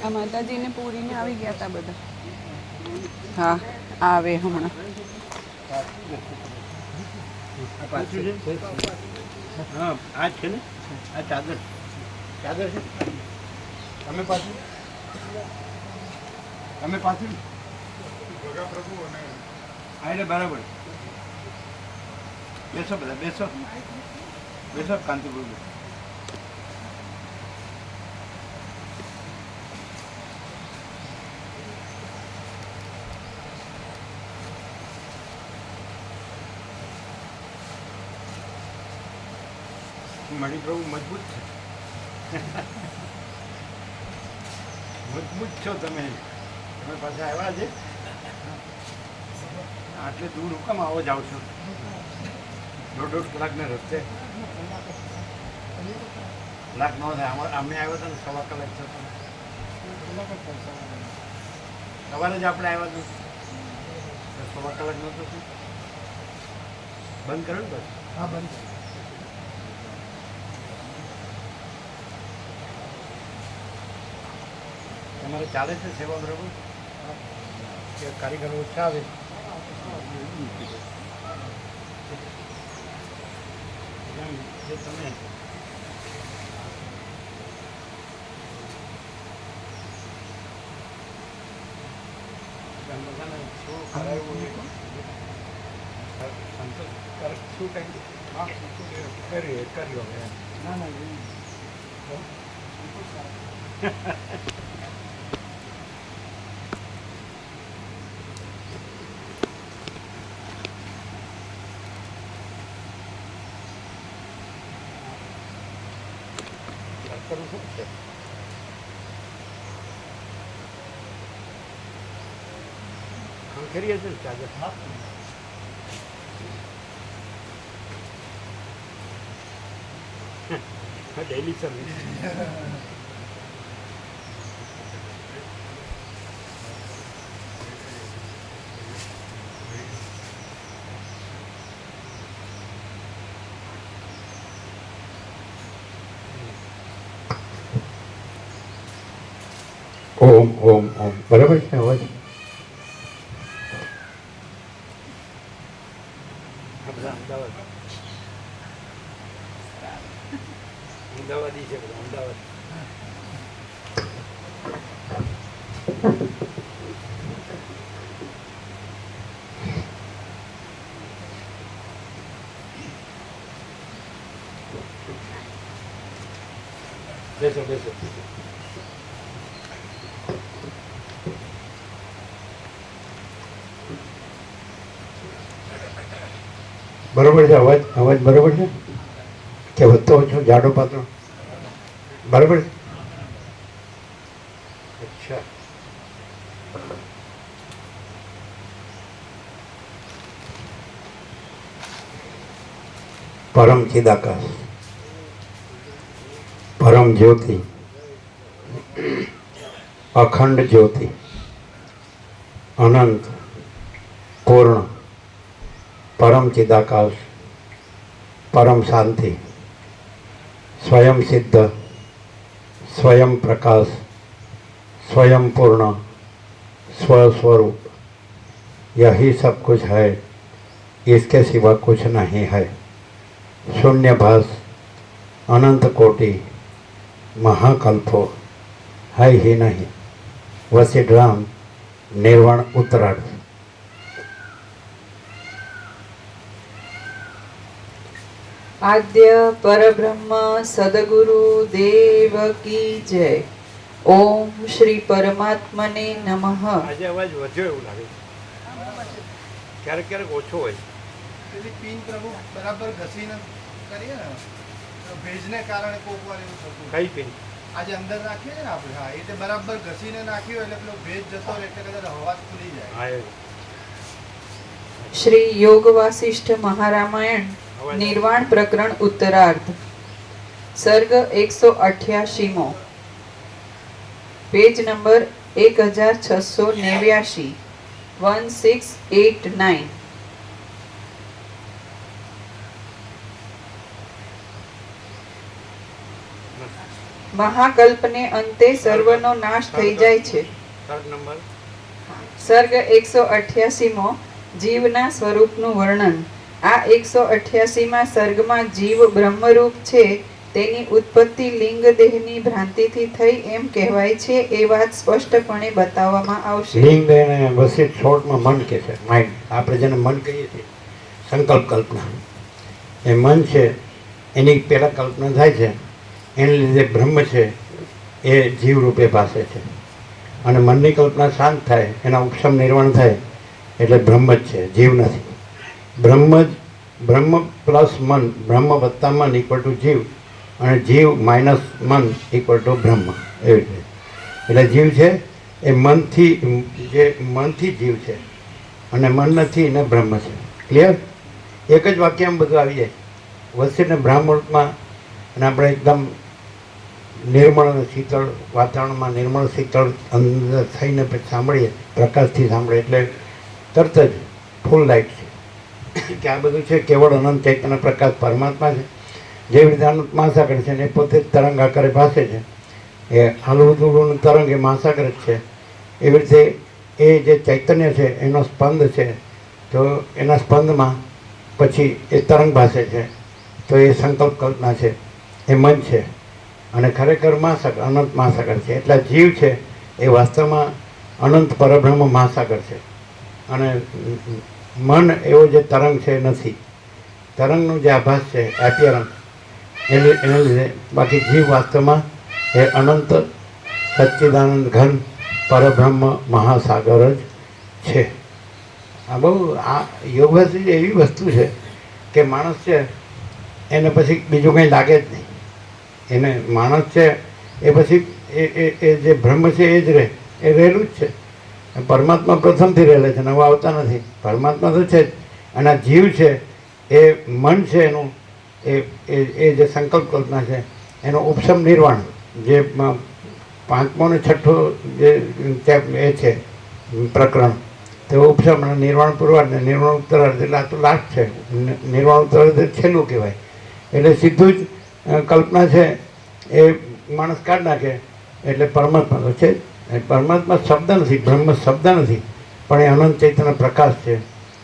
આ માતાજીને પૂરીને આવી ગયા હતા બધા. હા આવે હમણાં. હા આ છે ને, આ ચાદર ચાદર છે. તમે પાછું હા એટલે બરાબર. બેસો બધા બેસો બેસો કાંતિપુર. મણિપ્રભુ મજબૂત છે. મજબૂત છો તમે. તમે પાસે આવ્યા છે. આટલે દૂર હુકમ આવો જાઓ છો? દોઢ કલાકના રસ્તે. કલાક ન થાય. અમે આવ્યા હતા ને 1.25 કલાક થતો. સવારે જ આપણે આવ્યા હતા. 1.25 કલાક નહોતો શું? બંધ કરો ને બસ. હા બંધ. તમારે ચાલે છે સેવા બરાબર? કે કારીગરો ઓછા આવે? જે તમે શું કરાવ્યું સંતોષકારક શું કંઈ કર્યું હવે? ના ના કરવું શું છે? ખંખેરીએ છે ને ચાદર. Daily service. ઓમ ઓમ ઓમ. બરાબર છે અવાજ? અમદાવાદી છે બધા. અમદાવાદ બેસો બેસો. બરોબર છે અવાજ? અવાજ બરોબર છે કે વધતો ઓછો જાડો પાતળો? બરાબર છે. અચ્છા. પરમ ચિદાકાશ, પરમ જ્યોતિ, અખંડ જ્યોતિ, અનંત પૂર્ણ, પરમ ચિદાકાશ, પરમ શાंति, स्वयं सिद्ध, स्वयं प्रकाश, स्वयं पूर्ण, स्वस्वरूप, यही सब कुछ है, इसके सिवा कुछ नहीं है। शून्यभास, अनंत कोटि, महाकल्पो है ही नहीं। वसीड्राम निर्वाण उत्तरार्ध। आद्य परब्रह्म सदगुरु देव की जय। ओम श्री परमात्मने नमः। આજે અવાજ વધ્યો એવું લાગે છે. ક્યારેક ક્યારેક ઓછો હોય. પેલી પિન પ્રભુ બરાબર ઘસીને કરીએ ને તો ભેજને કારણે કોક વાર એવું થતું. કઈ પિન? આજે અંદર નાખીએ ને આપણે. હા એટલે બરાબર ઘસીને નાખ્યું એટલે પેલો ભેજ જતો રહે એટલે કદાચ અવાજ ખુલી જાય. હા એ श्री योग वासिष्ठ महारामायण निर्वाण प्रकरण उत्तरार्ध सर्ग 188 पेज नंबर 1689 1689। મહાકલ્પને અંતે સર્વનો નાશ થઈ જાય છે. સર્ગ નંબર સર્ગ 188મો જીવના સ્વરૂપનું વર્ણન. આ 188માં સર્ગમાં જીવ બ્રહ્મરૂપ છે તેની ઉત્પત્તિ લિંગ દેહની ભ્રાંતિથી થઈ એમ કહેવાય છે. એ વાત સ્પષ્ટપણે બતાવવામાં આવશે. લિંગ એને વસિત શોર્ટમાં મન કહે છે, માઇન્ડ. આપણે જેને મન કહીએ છીએ, સંકલ્પ કલ્પના, એ મન છે એની પહેલાં કલ્પના થાય છે, એને લીધે બ્રહ્મ છે એ જીવ રૂપે ભાસે છે. અને મનની કલ્પના શાંત થાય, એના ઉપશમ નિર્વાણ થાય એટલે બ્રહ્મ જ છે, જીવ નથી. બ્રહ્મ પ્લસ મન, બ્રહ્મ વત્તા મન ઇક્વલ ટુ જીવ, અને જીવ માઇનસ મન ઇક્વલ ટુ બ્રહ્મ. એવી રીતે એટલે જીવ છે એ મનથી જીવ છે, અને મન નથી ને બ્રહ્મ છે. ક્લિયર? એક જ વાક્યમાં બધું આવી જાય. વચ્ચેને બ્રાહ્મણમાં અને આપણે એકદમ નિર્મળ અને શીતળ વાતાવરણમાં, નિર્મળ શીતળ અંદર થઈને પછી સાંભળીએ, પ્રકાશથી સાંભળીએ એટલે તરત જ ફૂલ લાઈટ છે કે આ બધું છે કેવળ અનંત ચૈતન્ય પ્રકાશ પરમાત્મા છે. જેવી રીતે અનંત મહાસાગર છે ને એ પોતે જ તરંગ આકારે ભાસે છે, એ હલવું દુલવું તરંગ એ મહાસાગર જ છે. એવી રીતે એ જે ચૈતન્ય છે એનો સ્પંદ છે, તો એના સ્પંદમાં પછી એ તરંગ ભાસે છે, તો એ સંકલ્પ કલ્પના છે, એ મન છે. અને ખરેખર મહાસાગર, અનંત મહાસાગર છે. એટલે જીવ છે એ વાસ્તવમાં અનંત પરબ્રહ્મ મહાસાગર છે. અને મન એવો જે તરંગ છે એ નથી. તરંગનું જે આભાસ છે, એપિયરન્સ, એના લીધે બાકી જીવ વાસ્તવમાં એ અનંત સચ્ચિદાનંદ ઘન પરબ્રહ્મ મહાસાગર જ છે. આ બહુ આ યોગાસી એવી વસ્તુ છે કે માણસ છે એને પછી બીજું કંઈ લાગે જ નહીં. એને માણસ છે એ પછી એ જે બ્રહ્મ છે એ જ રહે, એ રહેલું જ છે. પરમાત્મા પ્રથમથી રહેલા છે, નવા આવતા નથી. પરમાત્મા તો છે જ. અને આ જીવ છે એ મન છે એનું, એ જે સંકલ્પ કલ્પના છે એનો ઉપશમ નિર્વાણ, જે 5મો અને 6ઠો જે એ છે પ્રકરણ, તો ઉપશમ અને નિર્વાણ પૂર્વાર્ધ ને નિર્વાણ ઉત્તરાર્ધ, એટલે આ તો લાસ્ટ છે. નિર્વાણ ઉત્તરાર્ધ છેલ્લું કહેવાય. એટલે સીધું જ કલ્પના છે એ માણસ કાઢ નાખે એટલે પરમાત્મા તો છે જ. પરમાત્મા શબ્દ નથી, બ્રહ્મ શબ્દ નથી, પણ એ અનંત ચૈતન્ય પ્રકાશ છે,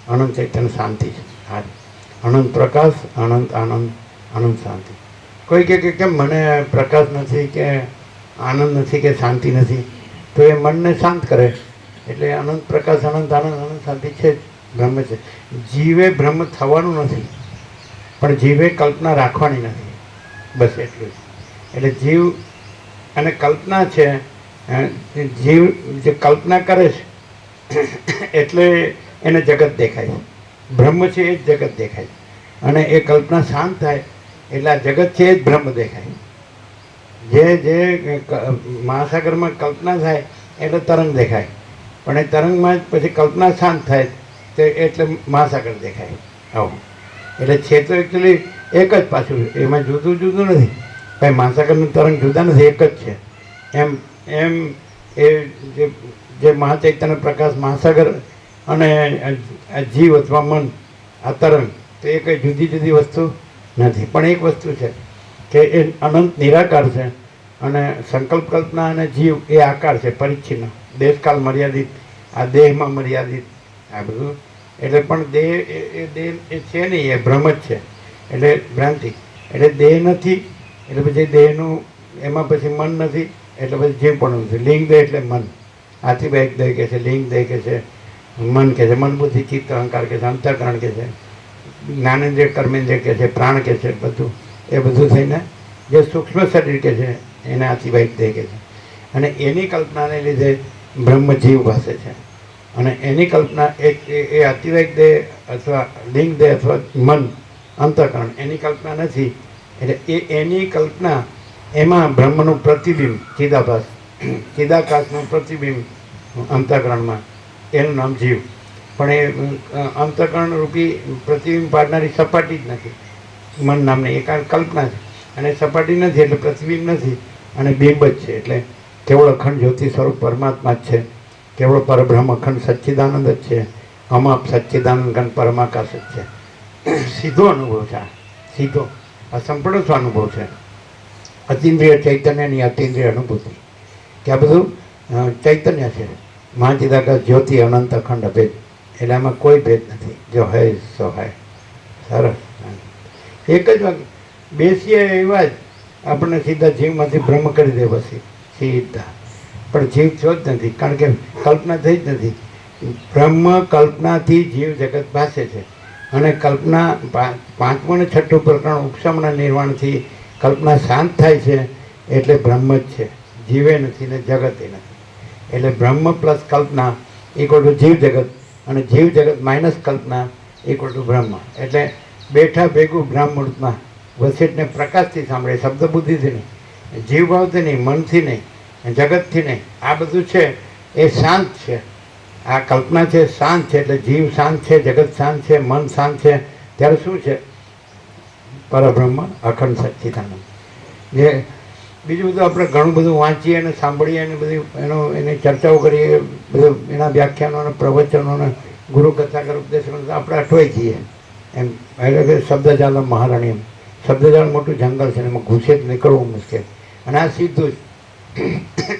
અનંત ચૈતન્ય શાંતિ છે. હા, અનંત પ્રકાશ, અનંત આનંદ, અનંત શાંતિ. કોઈ કહે કે કેમ મને પ્રકાશ નથી, કે આનંદ નથી, કે શાંતિ નથી, તો એ મનને શાંત કરે એટલે અનંત પ્રકાશ, અનંત આનંદ, અનંત શાંતિ છે જ, બ્રહ્મ છે. જીવે બ્રહ્મ થવાનું નથી, પણ જીવે કલ્પના રાખવાની નથી, બસ એટલું જ. એટલે જીવ અને કલ્પના છે, જીવ જે કલ્પના કરે છે એટલે એને જગત દેખાય છે. બ્રહ્મ છે એ જ જગત દેખાય. અને એ કલ્પના શાંત થાય એટલે આ જગત છે એ જ બ્રહ્મ દેખાય. જે મહાસાગરમાં કલ્પના થાય એટલે તરંગ દેખાય, પણ એ તરંગમાં જ પછી કલ્પના શાંત થાય તો એટલે મહાસાગર દેખાય. આવું એટલે છે તો એકચ્યુઅલી એક જ પાછું, એમાં જુદું જુદું નથી. કાંઈ મહાસાગરનું તરંગ જુદા નથી, એક જ છે. એમ એ જે મહાચૈતન્ય પ્રકાશ મહાસાગર અને જીવ અથવા મન આ તરંગ, તો એ કંઈ જુદી જુદી વસ્તુ નથી, પણ એક વસ્તુ છે કે એ અનંત નિરાકાર છે. અને સંકલ્પ કલ્પના અને જીવ એ આકાર છે પરિચ્છિન્ન, દેશકાલ મર્યાદિત, આ દેહમાં મર્યાદિત, આ બધું. એટલે પણ દેહ એ છે નહીં, એ ભ્રમ જ છે, એટલે ભ્રાંતિ. એટલે દેહ નથી એટલે પછી દેહનું, એમાં પછી મન નથી એટલે પછી જીવ પણ નથી. લિંગ દેહ એટલે મન. આતિભાઈ દેહ કહે છે, લિંગ દેહ કહે છે, મન કહે છે, મન બુદ્ધિ ચિત્ત અહંકાર કહે છે, અંતઃકરણ કહે છે, જ્ઞાનેન્દ્રિય કર્મેન્દ્રિય કહે છે, પ્રાણ કહે છે, બધું એ બધું થઈને જે સૂક્ષ્મ શરીર કહે છે એને આતિભાઈ દેહ કહે છે. અને એની કલ્પનાને લીધે બ્રહ્મ જીવ ભાસે છે. અને એની કલ્પના એ આતિવાહિક દેહ અથવા લિંગ દેહ અથવા મન અંતઃકરણ એની કલ્પના નથી. એટલે એની કલ્પના એમાં બ્રહ્મનું પ્રતિબિંબ, ચિદાભાસ, ચિદાકાશનું પ્રતિબિંબ અંતઃકરણમાં, એનું નામ જીવ. પણ એ અંતઃકરણ રૂપી પ્રતિબિંબ પાડનારી સપાટી જ નથી મન નામની, એ કલ્પના છે. અને સપાટી નથી એટલે પ્રતિબિંબ નથી, અને બિંબ જ છે. એટલે કેવળ અખંડ જ્યોતિ સ્વરૂપ પરમાત્મા જ છે, કેવળ પરબ્રહ્મ અખંડ સચ્ચિદાનંદ જ છે, અમાપ સચ્ચિદાનંદ ઘન પરમાકાશ જ છે. સીધો અનુભવ છે, સીધો આ સંપૂર્ણ સ્વાનુભવ છે. અતિન્દ્રિય ચૈતન્યની અતિન્દ્રિય અનુભૂતિ, કે આ બધું ચૈતન્ય છે. મહાચિદાકાશ જ્યોતિ અનંત અખંડ અભેદ, એટલે આમાં કોઈ ભેદ નથી. જો હૈ સો હૈ. સરસ. એક જ વાક્ય બેસીએ એવા જ આપણને સીધા જીવમાંથી બ્રહ્મ કરી દે પછી સીધા. પણ જીવ થયો જ નથી, કારણ કે કલ્પના થઈ જ નથી. બ્રહ્મ કલ્પનાથી જીવ જગત ભાસે છે, અને કલ્પના પાંચમું ને છઠ્ઠું પ્રકરણ ઉપશમના નિર્વાણથી કલ્પના શાંત થાય છે, એટલે બ્રહ્મ જ છે, જીવે નથી ને જગતે નથી. એટલે બ્રહ્મ પ્લસ કલ્પના ઇક્વલ ટુ જીવ જગત, અને જીવ જગત માઇનસ કલ્પના ઇક્વલ ટુ બ્રહ્મ. એટલે બેઠા ભેગું બ્રહ્મમૂર્તમાં વસિષ્ઠને પ્રકાશથી સાંભળે, શબ્દ બુદ્ધિથી નહીં, જીવ ભાવથી નહીં, મનથી નહીં, જગતથી નહીં. આ બધું છે એ શાંત છે. આ કલ્પના છે શાંત છે, એટલે જીવ શાંત છે, જગત શાંત છે, મન શાંત છે. ત્યારે શું છે? પરબ્રહ્મ અખંડ સચ્ચિદાનંદ. જે બીજું બધું આપણે ઘણું બધું વાંચીએ અને સાંભળીએ અને બધી એની ચર્ચાઓ કરીએ, બધું એના વ્યાખ્યાનો અને પ્રવચનો અને ગુરુ કથાકર ઉપદેશો આપણે અટવાઈ જઈએ એમ. એટલે કે શબ્દજાલમ મહારાણીયમ, શબ્દજાળ મોટું જંગલ છે, એમાં ઘૂસે જ નીકળવું મુશ્કેલ. અને આ સીધું જ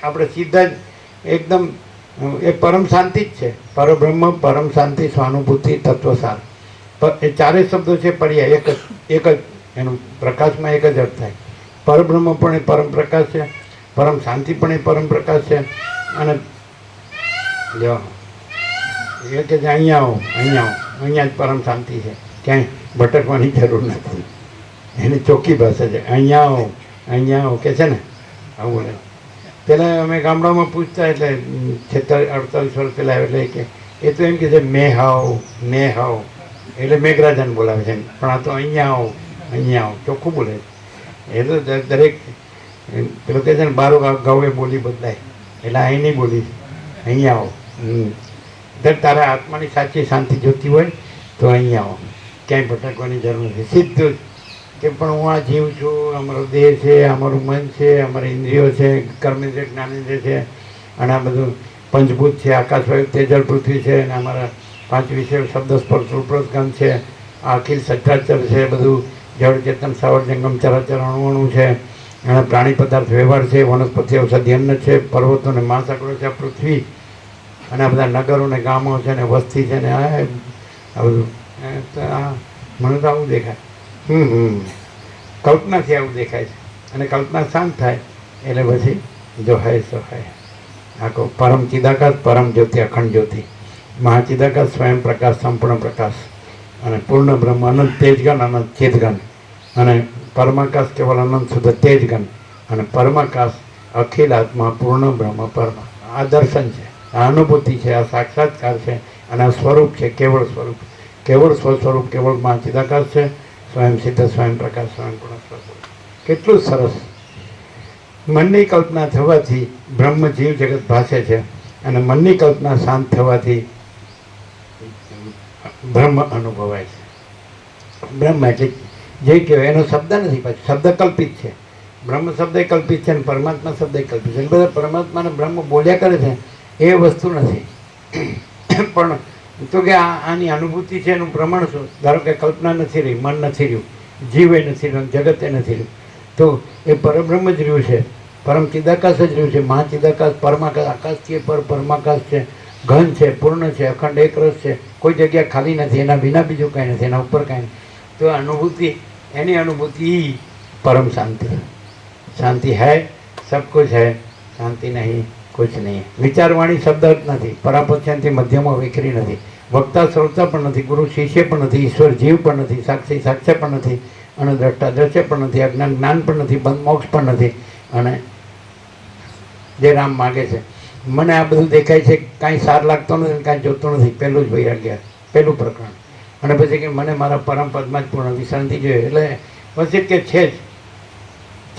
આપણે સીધા જ એકદમ એ પરમ શાંતિ જ છે. પરબ્રહ્મ, પરમ શાંતિ, સ્વાનુભૂતિ, તત્વસાર. એ ચારેય શબ્દો છે પર્યાય, એક જ એનું પ્રકાશમાં એક જ અર્થ થાય. પરબ્રહ્મ પણ એ પરમ પ્રકાશ છે, પરમ શાંતિ પણ એ પરમ પ્રકાશ છે. અને જો એ કે અહીંયા આવો, અહીંયા આવો, અહીંયા જ પરમ શાંતિ છે, ક્યાંય ભટકવાની જરૂર નથી. એની ચોખ્ખી ભાષા છે, અહીંયા આવો, અહીંયા આવો કે છે ને, આવું બોલે. પહેલાં અમે ગામડામાં પૂછતા, એટલે 48 વર્ષ પહેલાં એટલે કે એ તો એમ કે છે મેં હાવ, ને હાવ, એટલે મેઘરાજાને બોલાવે છે. પણ આ તો અહીંયા આવો, અહીંયા આવો ચોખ્ખું બોલે છે. એ તો દરેક પેલું કહે છે ને, બારો ગાવે બોલી બદલાય, એટલે અહીં નહીં બોલી, અહીંયા આવો. તારા આત્માની સાચી શાંતિ જોતી હોય તો અહીંયા આવો, ક્યાંય ભટકવાની જરૂર નથી. સીધું જ કે પણ હું આ જીવ છું, અમારો દેહ છે, અમારું મન છે, અમારી ઇન્દ્રિયો છે, કર્મેન્દ્રિય જ્ઞાનેન્દ્રિય છે, અને આ બધું પંચભૂત છે, આકાશ વાયુ તેજલ પૃથ્વી છે, અને અમારા 5 વિષયો શબ્દ સ્પર્શ રૂપરસગંધ છે, આ અખિલ સચરાચર છે, બધું જળ ચેતન સાવર જંગમ ચરાચર અણુ છે, અને પ્રાણી પદાર્થ વ્યવહાર છે, વનસ્પતિ ઔષધિ અન્ન છે, પર્વતો ને મહાસાગરો છે, આ પૃથ્વી, અને આ બધા નગરો ને ગામો છે ને વસ્તી છે ને આ બધું. મને તો આવું દેખાય. કલ્પનાથી આવું દેખાય છે. અને કલ્પના શાંત થાય એટલે પછી જો હૈ સો હૈ. આખો પરમ ચિદાકાશ, પરમ જ્યોતિ, અખંડ જ્યોતિ, મહાચિદાકાશ, સ્વયં પ્રકાશ, સંપૂર્ણ પ્રકાશ, અને પૂર્ણ બ્રહ્મ, અનંત તેજગન, અનંત ચેતગન, અને પરમાકાશ કેવલ અનંત શુદ્ધ તેજગન, અને પરમાકાશ અખિલ આત્મા, પૂર્ણ બ્રહ્મ પરમ. આ દર્શન છે, આ અનુભૂતિ છે, આ સાક્ષાત્કાર છે, અને આ સ્વરૂપ છે, કેવળ સ્વરૂપ, કેવળ સ્વસ્વરૂપ, કેવળ મહાચિદાકાશ છે, સ્વયં સિદ્ધ, સ્વયં પ્રકાશ, સ્વયં પૂર્ણ સ્વરૂપ. કેટલું સરસ! મનની કલ્પના થવાથી બ્રહ્મ જીવ જગત ભાસે છે, અને મનની કલ્પના શાંત થવાથી બ્રહ્મ અનુભવાય છે. બ્રહ્મ એટલે જે કહેવાય એનો શબ્દ નથી, પાછું શબ્દ કલ્પિત છે. બ્રહ્મ શબ્દ કલ્પિત છે, અને પરમાત્મા શબ્દ કલ્પિત છે. બધા પરમાત્માને બ્રહ્મ બોલ્યા કરે છે એ વસ્તુ નથી. પણ તો કે આની અનુભૂતિ છે, એનું પ્રમાણ શું? ધારો કે કલ્પના નથી રહી, મન નથી રહ્યું, જીવે નથી રહ્યું, જગતે નથી રહ્યું, તો એ પરબ્રહ્મ જ રહ્યું છે, પરમ ચિદાકાશ જ રહ્યું છે. મહાચિદાકાશ, પરમાકાશ, આકાશથી પર પરમાકાશ છે, ઘન છે, પૂર્ણ છે, અખંડ એક રસ છે, કોઈ જગ્યા ખાલી નથી, એના વિના બીજું કાંઈ નથી, એના ઉપર કાંઈ નથી. તો અનુભૂતિ, એની અનુભૂતિ પરમ શાંતિ. શાંતિ હૈ, સબ કુછ હૈ, શાંતિ નહીં, કુછ નહીં. વિચારવાણી શબ્દ જ નથી, પરાપત શાંતિ મધ્યમાં વિખરી નથી, વક્તા શ્રોતા પણ નથી, ગુરુ શિષ્ય પણ નથી, ઈશ્વર જીવ પણ નથી, સાક્ષી સાક્ષ્ય પણ નથી, અને દ્રષ્ટા દ્રશ્ય પણ નથી, અજ્ઞાન જ્ઞાન પણ નથી, બંધ મોક્ષ પણ નથી. અને જે રામ માગે છે, મને આ બધું દેખાય છે, કાંઈ સાર લાગતો નથી, કાંઈ જોતો નથી, પહેલું જ વૈરાગ્ય, પહેલું પ્રકરણ. અને પછી કે મને મારા પરમ પદમાં જ પૂર્ણ વિશ્રાંતિ જોઈએ. એટલે પછી કે છે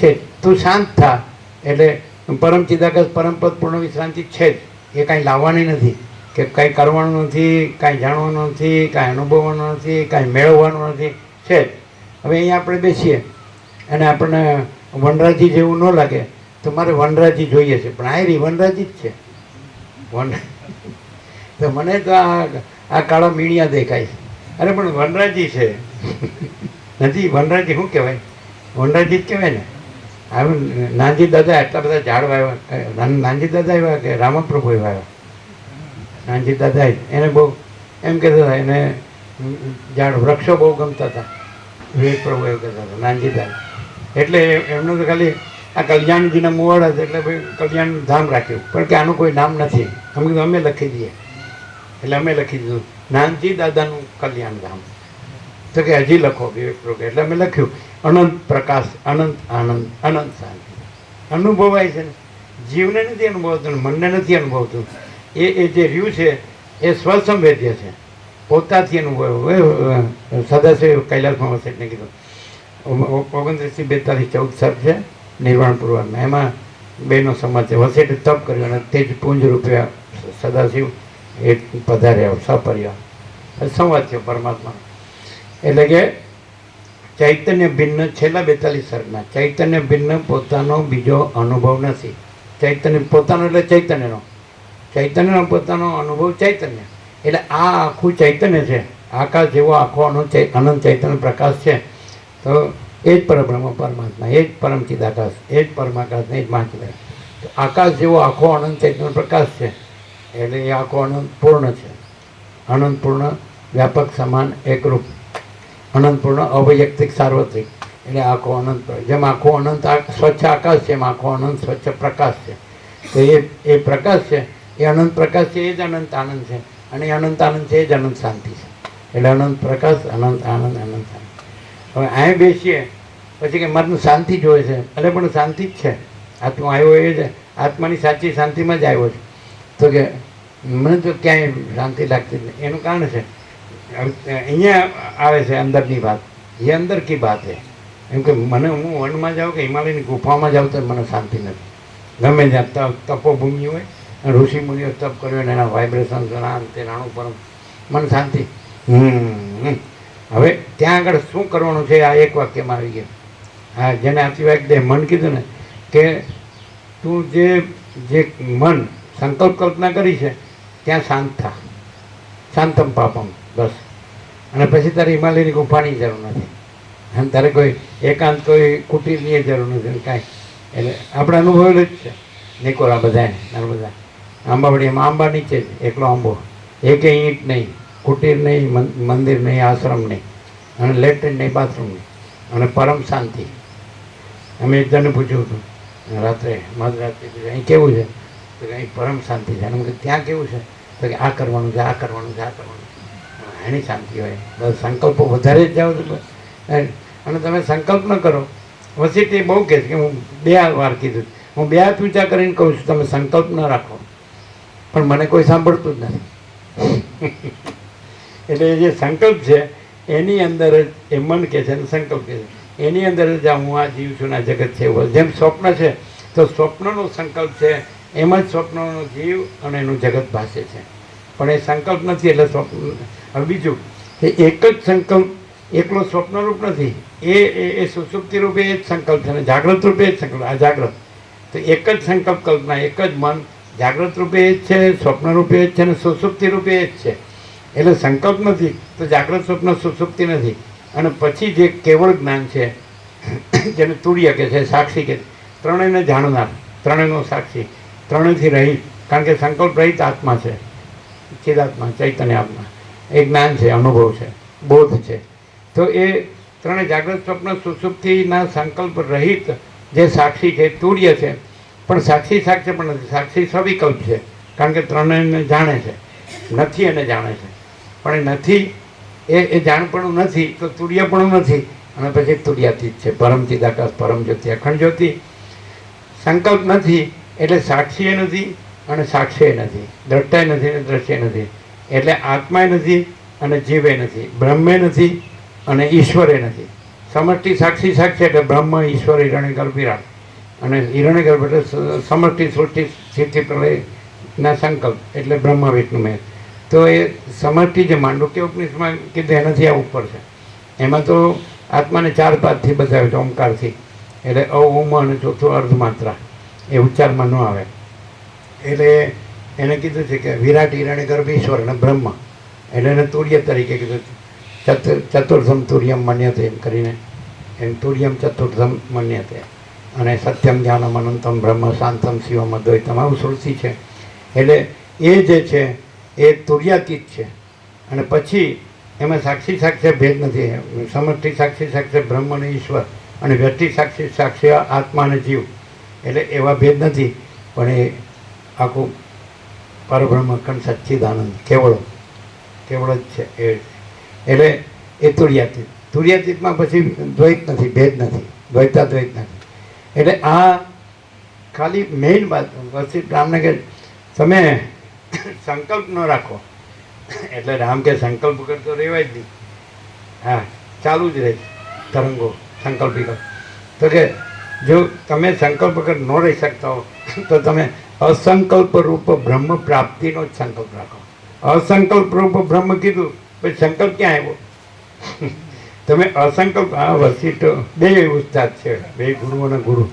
જ, તું શાંત થા, એટલે પરમ ચિદાકાશ, પરમ પદ, પૂર્ણ વિશ્રાંતિ છે જ. એ કાંઈ લાવવાની નથી, કે કાંઈ કરવાનું નથી, કાંઈ જાણવાનું નથી, કાંઈ અનુભવવાનું નથી, કાંઈ મેળવવાનું નથી, છે જ. હવે અહીંયા આપણે બેસીએ અને આપણને વનરાજી જેવું ન લાગે તો મારે વનરાજી જોઈએ છે, પણ આ વનરાજી જ છે. તો મને તો આ કાળા મીણિયા દેખાય છે. અરે પણ વનરાજી છે નથી, વનરાજી શું કહેવાય? વનરાજી જ કહેવાય ને. હવે નાનજી દાદા એટલા બધા ઝાડ વાવ્યા, નાનજી દાદા એવા કે રામપ્રભુએ વાવ્યા. નાનજી દાદા એને બહુ એમ કહેતા હતા, એને ઝાડ વૃક્ષો બહુ ગમતા હતા. વિવેક પ્રભુ એવું કહેતા હતા નાનજી દાદા. એટલે એમનું તો ખાલી આ કલ્યાણજીના મુવાડા છે એટલે ભાઈ કલ્યાણ ધામ રાખ્યું, પણ કે આનું કોઈ નામ નથી. અમે કીધું અમે લખી દઈએ. એટલે અમે લખી દીધું નાનજી દાદાનું કલ્યાણ ધામ. તો કે હજી લખો વિવેક પ્રભુ. એટલે અમે લખ્યું અનંત પ્રકાશ, અનંત આનંદ, અનંત શાંતિ. અનુભવાય છે ને, જીવને નથી અનુભવતું, મનને નથી અનુભવતું. એ જે રહ્યું છે એ સ્વસંવેદ્ય છે, પોતાથી અનુભવ. સદાશિવ કૈલાસમાં વસેટને કીધું 29 થી 42 14 સર છે નિર્વાણ પૂર્વકના, એમાં બેનો સમાજ છે. વસેટે તપ કર્યું અને તે જ પુંજ રૂપિયા સદાશિવ એ પધાર્યા સપર્યા, સંવાદ થયો પરમાત્મા. એટલે કે ચૈતન્ય ભિન્ન, છેલ્લા 42 સર્ગના, ચૈતન્ય ભિન્ન પોતાનો બીજો અનુભવ નથી. ચૈતન્ય પોતાનો એટલે ચૈતન્યનો, ચૈતન્યનો પોતાનો અનુભવ ચૈતન્ય. એટલે આ આખું ચૈતન્ય છે, આકાશ જેવો આખો અનંત ચૈતન્ય પ્રકાશ છે. તો એ જ પરબ્રહ્મ પરમાત્મા, એ જ પરમ ચિદાકાશ, એ જ પરમાકાશ, એ જ મહાચિદાકાશ. તો આકાશ જેવો આખો અનંત ચૈતન્ય પ્રકાશ છે. એટલે એ આખો અનંત પૂર્ણ છે, અનંત પૂર્ણ, વ્યાપક, સમાન, એકરૂપ, અનંત પૂર્ણ, અવૈયક્તિક, સાર્વત્રિક. એટલે આખો અનંત, જેમ આખો અનંત સ્વચ્છ આકાશ છે એમ આખો અનંત સ્વચ્છ પ્રકાશ છે. તો એ પ્રકાશ છે, એ અનંત પ્રકાશ છે, એ જ અનંત આનંદ છે. અને એ અનંત આનંદ છે, એ જ અનંત શાંતિ છે. એટલે અનંત પ્રકાશ, અનંત આનંદ, અનંત શાંતિ. હવે અહીં બેસીએ પછી કે મારું શાંતિ જોઈએ છે, એટલે પણ શાંતિ જ છે. આત્મા આવ્યો એ જ, આત્માની સાચી શાંતિમાં જ આવ્યો છે. તો કે મને તો ક્યાંય શાંતિ લાગતી જ નહીં. એનું કારણ છે અહીંયા આવે છે અંદરની વાત, એ અંદર કી વાત છે. એમ કે મને, હું વનમાં જાઉં કે હિમાલયની ગુફામાં જાઉં તો મને શાંતિ નથી. ગમે ત્યાં તપોભૂમિ હોય, ઋષિ મુનિઓ તપ કર્યો અને એના વાઇબ્રેશન તે નાનું પરમ, મને શાંતિ. હવે ત્યાં આગળ શું કરવાનું છે આ એક વાક્યમાં આવી ગયું. હા, જેને અતિવાક દે મન કીધું ને, કે તું જે મન સંકલ્પ કલ્પના કરી છે ત્યાં શાંત થા, શાંતમ પાપમ, બસ. અને પછી તારે હિમાલયની ગુફાની જરૂર નથી, અને તારે કોઈ એકાંત, કોઈ કુટીરની જરૂર નથી કાંઈ. એટલે આપણે અનુભવેલું જ છે. નિકોરા બધાએ બધા આંબાવડીમાં, આંબા નીચે જ એકલો આંબો, એકે ઈંટ નહીં, કુટીર નહીં, મંદિર નહીં, આશ્રમ નહીં, અને લેટ્રિન નહીં, બાથરૂમ નહીં, અને પરમ શાંતિ. અમે એક જણને પૂછ્યું હતું રાત્રે, મધરાત્રે, અહીં કેવું છે? તો કે અહીં પરમ શાંતિ છે. અને ત્યાં કેવું છે? તો કે આ કરવાનું છે, આ કરવાનું છે, આ કરવાનું છે. એની શાંતિ હોય. બસ સંકલ્પો વધારે જ જાઓ છો અને તમે સંકલ્પ ન કરો. વસીટી બહુ કહે છે કે હું 2 વાર કીધું, હું 2 હાથ ઊંચા કરીને કહું છું તમે સંકલ્પ ન રાખો, પણ મને કોઈ સાંભળતું જ નથી. એટલે જે સંકલ્પ છે એની અંદર જ એ મન કહે છે અને સંકલ્પ કહે છે, એની અંદર જ હું આ જીવ છું, આ જગત છે. જેમ સ્વપ્ન છે તો સ્વપ્નનો સંકલ્પ છે, એમાં જ સ્વપ્નનો જીવ અને એનું જગત ભાસે છે. પણ એ સંકલ્પ નથી એટલે સ્વપ્ન. હવે બીજું કે એક જ સંકલ્પ એકલો સ્વપ્નરૂપ નથી, એ સુસુપ્તિ રૂપે એ જ સંકલ્પ છે, અને જાગ્રત રૂપે એ જ સંકલ્પ. આ જાગ્રત તો એક જ સંકલ્પ કલ્પના, એક જ મન જાગ્રત રૂપે એ જ છે, સ્વપ્ન રૂપે એ જ છે, અને સુસુપ્તિ રૂપે એ જ છે. એટલે સંકલ્પ નથી તો જાગ્રત, સ્વપ્ન, સુસુપ્તિ નથી. અને પછી જે કેવળ જ્ઞાન છે, જેને તુર્ય કે છે, સાક્ષી કે, ત્રણેયને જાણનાર, ત્રણેયનો સાક્ષી, ત્રણેયથી રહિત. કારણ કે સંકલ્પ રહિત આત્મા છે, ચિદાત્મા, ચૈતન્ય આત્મા. એ જ્ઞાન છે, અનુભવ છે, બોધ છે. તો એ ત્રણે જાગ્રત, સ્વપ્ન, સુસુપ્તિના સંકલ્પ રહિત જે સાક્ષી છે, તુર્ય છે. પણ સાક્ષી સાક્ષી પણ નથી, સાક્ષી સવિકલ્પ છે. કારણ કે ત્રણેયને જાણે છે, નથી એને જાણે છે. પણ એ નથી, એ જાણપણું નથી તો તુર્યપણું નથી, અને પછી તુર્યાતીત છે, પરમ ચિદાકાશ, પરમ જ્યોતિ, અખંડ જ્યોતિ. સંકલ્પ નથી એટલે સાક્ષીએ નથી અને સાક્ષીએ નથી, દ્રષ્ટાય નથી અને દ્રશ્ય નથી. એટલે આત્માએ નથી અને જીવે નથી, બ્રહ્મે નથી અને ઈશ્વરે નથી. સમષ્ટિ સાક્ષી સાક્ષી એટલે બ્રહ્મ, ઈશ્વર, હિરણ્યગર્ભ, વિરાટ. અને હિરણ્યગર્ભ એટલે સમષ્ટિ, સૃષ્ટિ, સ્થિતિ, પ્રલયના સંકલ્પ એટલે બ્રહ્મ, વિષ્ણુ, મહેશ. તો એ સમષ્ટિ જે માંડુક્ય ઉપનિષદમાં કીધું એનાથી આ ઉપર છે. એમાં તો આત્માને 4 પાદથી બતાવ્યો છે, ઓમકારથી. એટલે અ, અને ચોથું અર્ધમાત્રા એ ઉચ્ચારમાં ન આવે. એટલે એને કીધું છે કે વિરાટ, હિરણ્યગર્ભ, ઈશ્વર અને બ્રહ્મ. એટલે એને તુર્ય તરીકે કીધું, ચતુર્થમ તુર્યમ મન્યતે એમ કરીને, એમ તુર્યમ ચતુર્થમ મન્યતે. અને સત્યમ જ્ઞાનમ અનંતમ બ્રહ્મ શાંતમ શિવમ અદ્વૈતમ આવું શ્રુતિ છે. એટલે એ જે છે એ તુર્યાતીત છે. અને પછી એમાં સાક્ષી સાક્ષ્ય ભેદ નથી. સમષ્ટિ સાક્ષી સાક્ષ્ય બ્રહ્મ અને ઈશ્વર અને વ્યક્તિ સાક્ષી સાક્ષ્ય આત્મા અને જીવ, એટલે એવા ભેદ નથી. પણ એ આખું પરબ્રહ્મ અખંડ સચ્ચિદાનંદ કેવળ જ છે. એટલે એ તુર્યાતીત. તુર્યાતીતમાં પછી દ્વૈત નથી, ભેદ નથી, દ્વૈતાદ્વૈત નથી. એટલે આ ખાલી મેઇન વાત વસિષ્ઠ રામને કે તમે સંકલ્પ ન રાખો. એટલે રામ કે સંકલ્પ વગર તો રહેવાય જ નહીં. હા, ચાલુ જ રહે તરંગો સંકલ્પી કર. તો કે જો તમે સંકલ્પ વગર ન રહી શકતા હો તો તમે અસંકલ્પ રૂપ બ્રહ્મ પ્રાપ્તિનો જ સંકલ્પ રાખો. અસંકલ્પ રૂપ બ્રહ્મ કીધું પછી સંકલ્પ ક્યાં આવ્યો? તમે અસંકલ્પ, આ વસિષ્ઠ બે ઉસ્તાદ છે, બે ગુરુઓના ગુરુ.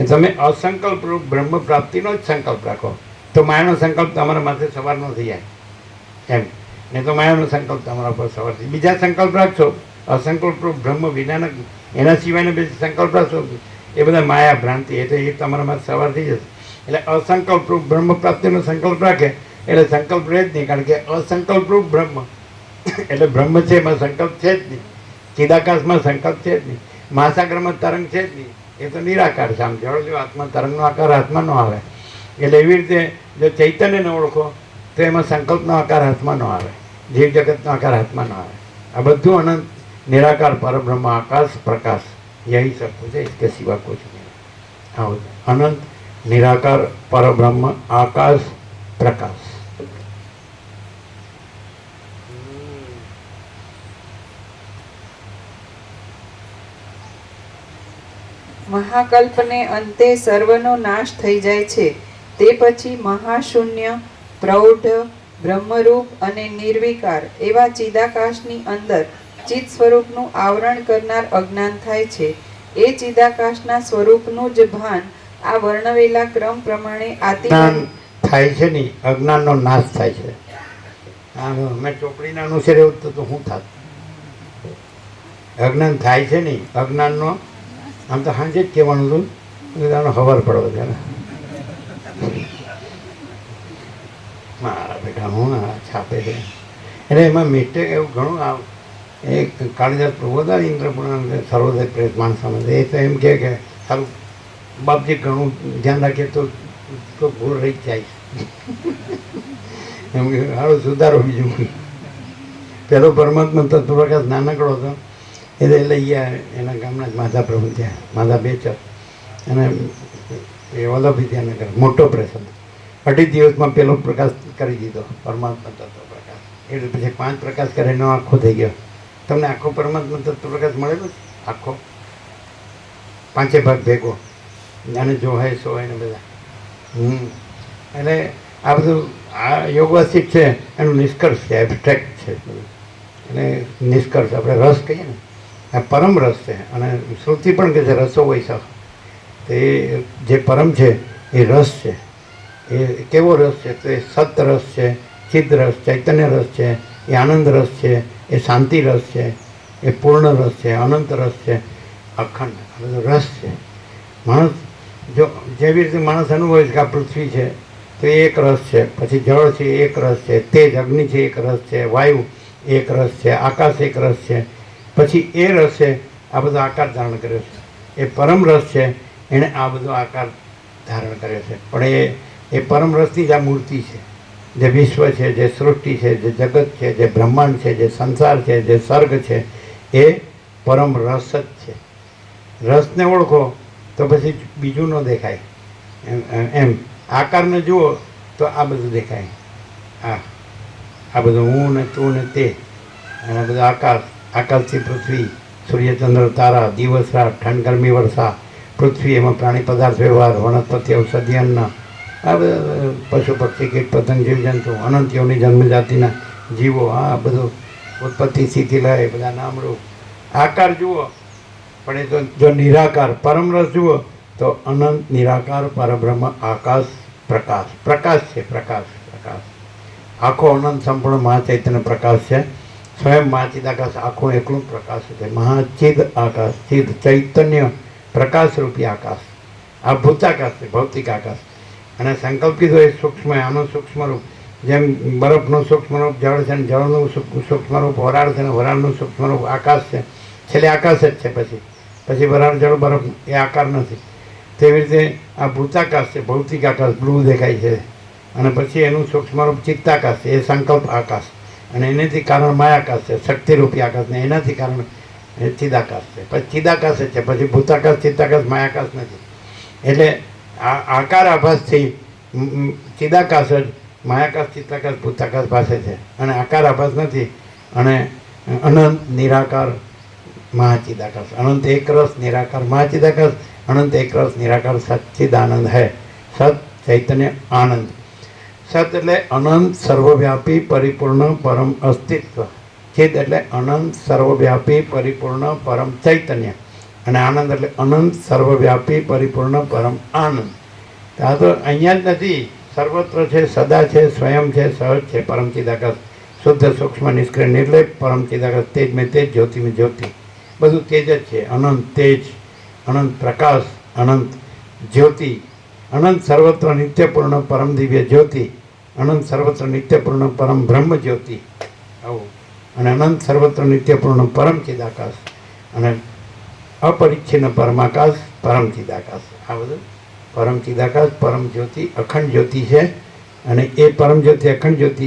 તમે અસંકલ્પ રૂપ બ્રહ્મ પ્રાપ્તિનો જ સંકલ્પ રાખો તો માયાનો સંકલ્પ તમારા માથે સવાર ન થઈ જાય એમ. ને તો માયાનો સંકલ્પ તમારા પર સવાર થઈ. બીજા સંકલ્પ રાખશો અસંકલ્પ રૂપ બ્રહ્મ વિનાના, એના સિવાયના બે સંકલ્પ રાખશો એ બધા માયા ભ્રાંતિ, એટલે એ તમારા માથે સવાર થઈ જશે. એટલે અસંકલ્પ રૂપ બ્રહ્મ પ્રાપ્તિનો સંકલ્પ રાખે એટલે સંકલ્પ રહે જ નહીં, કારણ કે અસંકલ્પ રૂપ બ્રહ્મ એટલે બ્રહ્મ છે, એમાં સંકલ્પ છે જ નહીં. ચિદાકાશમાં સંકલ્પ છે જ નહીં. મહાસાગરમાં તરંગ છે જ નહીં, એ તો નિરાકાર છે. આમ જળ જો આત્મા તરંગનો આકાર હાથમાં ન આવે. એટલે એવી રીતે જો ચૈતન્યને ઓળખો તો એમાં સંકલ્પનો આકાર હાથમાં ન આવે, જીવ જગતનો આકાર હાથમાં ન આવે. આ બધું અનંત નિરાકાર પરબ્રહ્મ આકાશ પ્રકાશ યહી સબ કુછ है, इसके सिवा कुछ नहीं. આવું અનંત નિરાકાર પરબ્રહ્મ આકાશ પ્રકાશ. મહાકલ્પને અંતે સર્વનો નાશ થઈ જાય છે. તે પછી મહાશૂન્ય, પ્રૌઢ, બ્રહ્મરૂપ અને નિર્વિકાર એવા ચિદાકાશની અંદર ચિત્ત સ્વરૂપનું આવરણ કરનાર અજ્ઞાન થાય છે. એ ચિદાકાશના સ્વરૂપનું જ ભાન આ વર્ણવેલા ક્રમ પ્રમાણે અજ્ઞાન થાય છે નહીં, અજ્ઞાનનો નાશ થાય છે. મેં ચોપડીના અનુસાર એવું તો શું થાત? અજ્ઞાન થાય છે નહીં, અજ્ઞાનનો આમ તો સાંજે જ કહેવાનું હતું, ખબર પડવો છે ને મારા બેટા હું છાપે છે. એટલે એમાં મિસ્ટેક એવું ઘણું એ કાળીદાસ પ્રબોધા ઇન્દ્રપુરા સર્વોદય પ્રેસ માણસામાં એ તો એમ કે સારું બાપજી ઘણું ધ્યાન રાખીએ તો ભૂલ રહી જ જાય એમ કે સારું સુધારો. બીજું પહેલો પરમાત્મા તત્વપ્રકાશ નાનકડો હતો એટલે લઈ ગયા એના ગામના જ માધા પ્રભુ ત્યાં, માધા બેચર, અને એ વલ્લભ વિદ્યાનગર મોટો પ્રેસ હતો. 2.5 દિવસમાં પહેલો પ્રકાશ કરી દીધો પરમાત્મા તત્વ પ્રકાશ. એટલે પછી 5 પ્રકાશ કરે એનો આખો થઈ ગયો. તમને આખો પરમાત્મા તત્વ પ્રકાશ મળેલો છે આખો 5 ભાગ ભેગો, અને જો હોય સો હોય ને બધા. એટલે આ બધું આ યોગવાસિક છે એનું નિષ્કર્ષ છે, એબસ્ટ્રેક્ટ છે. એટલે નિષ્કર્ષ આપણે રસ કહીએ ને, આ પરમ રસ છે. અને શ્રુતિ પણ કહે છે રસો વૈસા. તે જે પરમ છે એ રસ છે. એ કેવો રસ છે? તો એ સત રસ છે, ચિદ રસ, ચૈતન્ય રસ છે, એ આનંદ રસ છે, એ શાંતિ રસ છે, એ પૂર્ણ રસ છે, અનંત રસ છે, અખંડ. આ બધો રસ છે. માણસ જો જેવી રીતે માણસ અનુભવે છે કે આ પૃથ્વી છે તો એ એક રસ છે, પછી જળ છે એક રસ છે, તેજ અગ્નિ છે એક રસ છે, વાયુ એક રસ છે, આકાશ એક રસ છે, પછી એ રસે આ બધો આકાર ધારણ કર્યો છે. એ પરમ રસ છે, એણે આ બધો આકાર ધારણ કર્યો છે. પણ એ પરમ રસની જ આ મૂર્તિ છે. જે વિશ્વ છે, જે સૃષ્ટિ છે, જે જગત છે, જે બ્રહ્માંડ છે, જે સંસાર છે, જે સર્ગ છે, એ પરમ રસ જ છે. રસને ઓળખો તો પછી બીજું ન દેખાય. એમ આકારને જુઓ તો આ બધું દેખાય. આ બધું હું ને તું ને તે, અને આ બધું આકાશ, આકાશથી પૃથ્વી, સૂર્યચંદ્ર તારા, દિવસ રાત, ઠંડ ગરમી વર્ષા, પૃથ્વી, એમાં પ્રાણી પદાર્થ વ્યવહાર, વનસ્પતિ ઔષધિ અન્ન, આ બધા પશુ પક્ષી કીટ પતંગ જીવજંતુ, અનંતીઓની જન્મજાતિના જીવો, આ બધું ઉત્પત્તિ સ્થિતિ લય, બધા નામરૂપ આકાર જુઓ. પણ એ તો જો નિરાકાર પરમ રસ જુઓ તો અનંત નિરાકાર પરબ્રહ્મ આકાશ પ્રકાશ. પ્રકાશ છે, પ્રકાશ પ્રકાશ આખો અનંત સંપૂર્ણ મહાચૈતન્ય પ્રકાશ છે. સ્વયં મહાચિદાકાશ આખું એકલું પ્રકાશ છે. મહાચિદ આકાશ, ચિદ ચૈતન્ય પ્રકાશ રૂપી આકાશ. આ ભૂતાકાશ છે, ભૌતિક આકાશ. અને સંકલ્પ કીધો એ સૂક્ષ્મ, આનું સૂક્ષ્મ રૂપ, જેમ બરફનું સૂક્ષ્મ રૂપ જળ છે, ને જળનું સૂક્ષ્મ રૂપ વરાળ છે, ને વરાળનું સૂક્ષ્મ રૂપ આકાશ છે. છેલ્લે આકાશ જ છે. પછી વરાળ જળ બરફ એ આકાર નથી. તેવી રીતે આ ભૂતાકાશ છે, ભૌતિક આકાશ, બ્લુ દેખાય છે. અને પછી એનું સૂક્ષ્મ રૂપ ચિત્તાકાશ છે, એ સંકલ્પ આકાશ. અને એનાથી કારણ માયાકાશ છે, શક્તિરૂપી આકાશ. ને એનાથી કારણ એ ચિદાકાશ છે. પછી ચિદાકાશ જ છે, પછી ભૂતાકાશ, ચિત્તાકાશ, માયાકાશ નથી. એટલે આ આકાર આભાસથી ચિદાકાશ જ માયાકાશ, ચિત્તાકાશ, ભૂતાકાશ ભાષે છે. અને આકાર આભાસ નથી. અને અનંત નિરાકાર મહાચિદાકાશ, અનંત એક રસ નિરાકાર મહાચિદાકાશ, અનંત એક રસ નિરાકાર સચ્ચિદાનંદ હૈ. સત ચૈતન્ય આનંદ. સત એટલે અનંત સર્વવ્યાપી પરિપૂર્ણ પરમ અસ્તિત્વ. ચિદ એટલે અનંત સર્વવ્યાપી પરિપૂર્ણ પરમ ચૈતન્ય. અને આનંદ એટલે અનંત સર્વવ્યાપી પરિપૂર્ણ પરમ આનંદ. આ તો અહીંયા જ નથી, સર્વત્ર છે, સદા છે, સ્વયં છે, સહજ છે. પરમ ચિદાકાશ, શુદ્ધ સૂક્ષ્મ નિષ્ક્રિય નિર્લેપ પરમ ચિદાકાશ. તેજ મેં તેજ, જ્યોતિ મેં જ્યોતિ. બધું તેજ જ છે. અનંત તેજ, અનંત પ્રકાશ, અનંત જ્યોતિ, અનંત સર્વત્ર નિત્યપૂર્ણ પરમ દિવ્ય જ્યોતિ, અનંત સર્વત્ર નિત્યપૂર્ણ પરમ બ્રહ્મ જ્યોતિ. આવું. અને અનંત સર્વત્ર નિત્યપૂર્ણ પરમ ચિદાકાશ, અને અપરિચ્છિન્ન પરમાકાશ, પરમ ચિદાકાશ. આ બધું પરમ ચિદાકાશ, પરમ જ્યોતિ, અખંડ જ્યોતિ છે. અને એ પરમ જ્યોતિ, અખંડ જ્યોતિ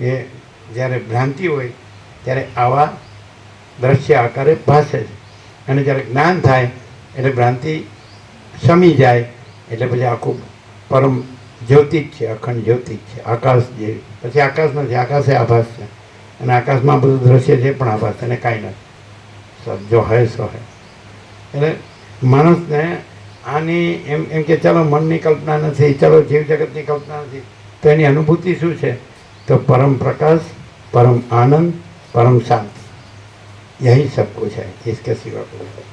એ જ્યારે ભ્રાંતિ હોય ત્યારે આવા દ્રશ્ય આકારે ભાસે છે. અને જ્યારે જ્ઞાન થાય એટલે ભ્રાંતિ શમી જાય, એટલે પછી આખું પરમ જ્યોતિ જ છે, અખંડ જ્યોતિ જ છે, આકાશ જેવી. પછી આકાશ નથી, આકાશ એ આભાસ છે. અને આકાશમાં બધું દ્રશ્ય છે પણ આભાસ, અને કાંઈ નથી. જો હે સો હે. એટલે માણસને આની એમ કે ચાલો મનની કલ્પના નથી, ચાલો જીવ જગતની કલ્પના નથી, તો એની અનુભૂતિ શું છે? તો પરમ પ્રકાશ, परम आनंद, परम शांति, यही सब कुछ है, इसके सिवा कुछ नहीं।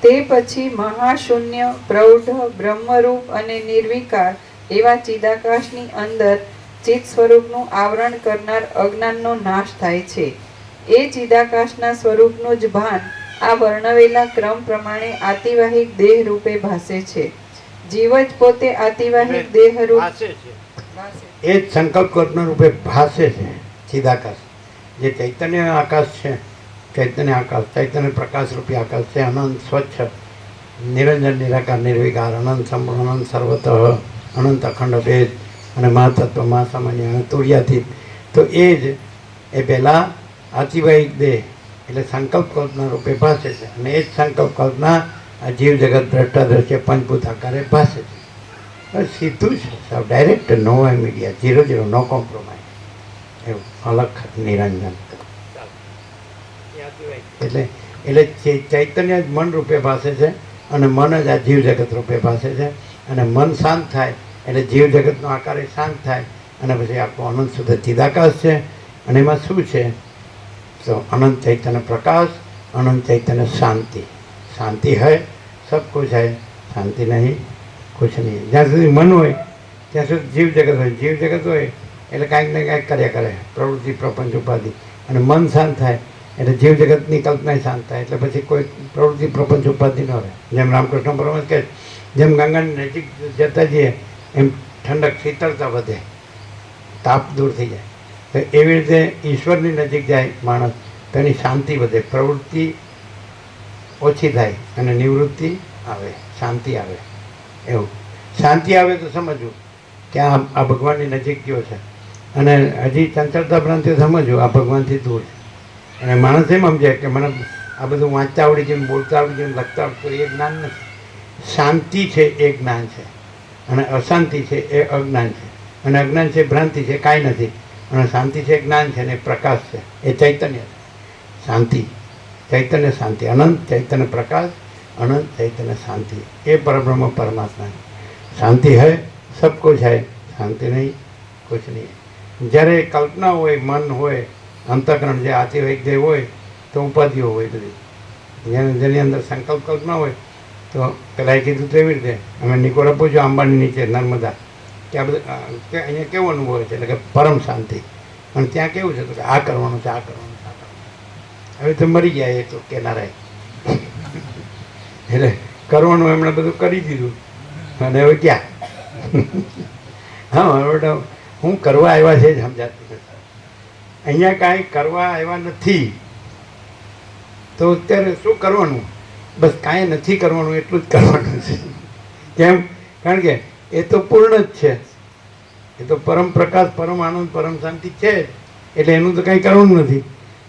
તે પછી મહાશૂન્ય પ્રૌઢ બ્રહ્મરૂપ અને નિર્વિકાર એવા ચિદાકાશની અંદર ચિત્ત સ્વરૂપનું આવરણ કરનાર અજ્ઞાનનો નાશ થાય છે. એ ચિદાકાશના સ્વરૂપનું જ ભાન આ વર્ણવેલા ક્રમ પ્રમાણે આતિવાહિક દેહ રૂપે ભાસે છે. જીવ જ પોતે આતિવાહિક દેહ રૂપ એ જ સંકલ્પ કલ્પના રૂપે ભાસે છે. ચિદાકાશ જે ચૈતન્ય આકાશ છે, ચૈતન્ય આકાશ, ચૈતન્ય પ્રકાશ રૂપી આકાશ છે, અનંત સ્વચ્છ નિરંજન નિરાકાર નિર્વિકાર અનંત સંપૂર્ણ અનંત સર્વતઃ અનંત અખંડ ભેદ અને મહાતત્વ મહાસામાન્ય અને તુર્યાતીત. તો એ જ એ પહેલાં આતિવાહિક દેહ એટલે સંકલ્પ કલ્પના રૂપે ભાસે છે. અને એ જ સંકલ્પ કલ્પના આ જીવ જગત દ્રષ્ટા દ્રશ્ય પંચભૂત આકારે ભાસે છે. બસ સીધું છે, સાવ ડાયરેક્ટ, નો મીડિયા, 0-0, નો કોમ્પ્રોમાઇઝ, એવું અલગ નિરંજન. એટલે ચૈતન્ય જ મન રૂપે ભાસે છે અને મન જ આ જીવ જગત રૂપે ભાસે છે. અને મન શાંત થાય એટલે જીવ જગતનો આકાર એ શાંત થાય અને પછી આખો અનંત શુદ્ધ ચિદાકાશ છે. અને એમાં શું છે? તો અનંત ચૈતન્ય પ્રકાશ, અનંત ચૈતન્ય શાંતિ. શાંતિ है सब कुछ है, शांति नहीं कुछ नहीं. જ્યાં સુધી મન હોય ત્યાં સુધી જીવ જગત હોય, જીવ જગત હોય એટલે કાંઈક ને કાંઈક કર્યા કરે, પ્રવૃત્તિ પ્રપંચ ઉપાધિ. અને મન શાંત થાય એટલે જીવ જગતની કલ્પના શાંત થાય એટલે પછી કોઈ પ્રવૃત્તિ પ્રપંચ ઉપાધિ ન રહે. જેમ રામકૃષ્ણ પરમહંસ કહે, જેમ ગંગાની નજીક જતા જઈએ એમ ઠંડક શીતળતા વધે, તાપ દૂર થઈ જાય. તો એવી રીતે ઈશ્વરની નજીક જાય માણસ તો એની શાંતિ વધે, પ્રવૃત્તિ ઓછી થાય અને નિવૃત્તિ આવે, શાંતિ આવે. એવું શાંતિ આવે તો સમજવું કે આ ભગવાનની નજીક ગયો છે. અને હજી ચંચળતા ભ્રાંતિઓ સમજવું આ ભગવાનથી દૂર છે. અને માણસ એમ સમજે કે મને આ બધું વાંચતા આવડી ગયું, બોલતા આવડી ગયું, લખતા આવડતું, એ જ્ઞાન નથી. શાંતિ છે એ જ્ઞાન છે અને અશાંતિ છે એ અજ્ઞાન છે. અને અજ્ઞાન છે ભ્રાંતિ છે, કાંઈ નથી. અને શાંતિ છે જ્ઞાન છે અને પ્રકાશ છે, એ ચૈતન્ય છે. શાંતિ, ચૈતન્ય શાંતિ, અનંત ચૈતન્ય પ્રકાશ, અનંત ચૈતન્ય શાंति, ये परब्रह्म परमात्मा है. शांति है सब कुछ है, शांति नहीं कुछ नहीं. જ્યારે કલ્પના હોય, મન હોય, અંતઃકરણ જે આતિવાહિક દેહ હોય તો ઉપાધિઓ હોય બધી. જેની અંદર સંકલ્પ કલ્પના હોય તો પેલા કીધું તો એવી રીતે અમે નિકોડા પૂછ્યું અંબાની નીચે નર્મદા કે આ બધું કે અહીંયા કેવો અનુભવ છે, એટલે કે પરમ શાંતિ. અને ત્યાં કેવું છે તો કે આ કરવાનું છે, આ કરવાનું છે, આ કરવાનું. હવે તો મરી ગયા એ તો કેનારાય. એટલે કરવાનું એમણે બધું કરી દીધું અને હવે ક્યાં હા હવે હું કરવા આવ્યા છે જ સમજાતું નથી. અહીંયા કાંઈ કરવા આવ્યા નથી તો અત્યારે શું કરવાનું? બસ કાંઈ નથી કરવાનું, એટલું જ કરવાનું છે. કેમ? કારણ કે એ તો પૂર્ણ જ છે, એ તો પરમ પ્રકાશ, પરમ આનંદ, પરમ શાંતિ છે જ. એટલે એનું તો કંઈ કરવાનું નથી.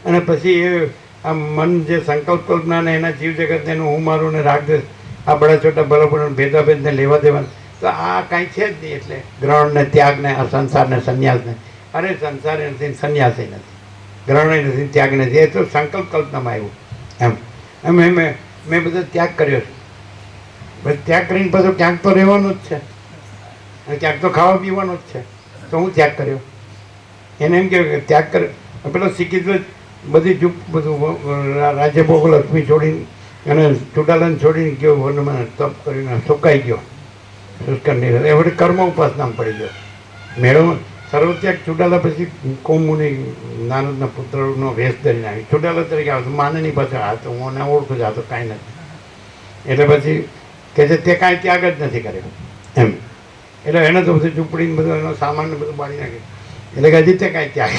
અને પછી એ આ મન જે સંકલ્પ કલ્પના ને એના જીવ જગતને એનું હું મારું ને રાગદ્વેષ, આ બડા છોટા બરાબર ભેદાભેદને લેવા દેવાનું, તો આ કાંઈ છે જ નહીં. એટલે ગ્રહણને, ત્યાગને, આ સંસારને, સંન્યાસને, અરે સંસારે નથી, સંન્યાસે નથી, ગ્રહણે નથી, ત્યાગ નથી, એ તો સંકલ્પ કલ્પનામાં આવ્યું. એમ મેં બધો ત્યાગ કર્યો છે. બસ ત્યાગ કરીને પાછો ક્યાંક તો રહેવાનો જ છે અને ક્યાંક તો ખાવા પીવાનો જ છે. તો હું ત્યાગ કર્યો એને એમ કે ત્યાગ કર્યો. પેલો શીખી બધી ચૂપ બધું રાજ્ય ભોગ લક્ષ્મી છોડીને અને ચૂડાલાને છોડીને ગયો વનમાં તપ કરીને સુકાઈ ગયો, શુષ્કરની એ વડે કર્મ ઉપાસનામાં પડી ગયો. મેળો સર્વત્યાગ ચૂડાલા પછી કોમુની નાનદના પુત્રનો વેશ ધરીને આવી ચૂડાલા તરીકે આવે. માનની પાસે આ તો હું એને ઓળખું છું, આ તો કાંઈ નથી. એટલે પછી કે છે તે કાંઈ ત્યાગ જ નથી કર્યો એમ. એટલે એને તો બધું ઝૂંપડીને બધું એનો સામાન ને બધું બાળી નાખ્યું. એટલે કે હજી તે કાંઈ ત્યાગ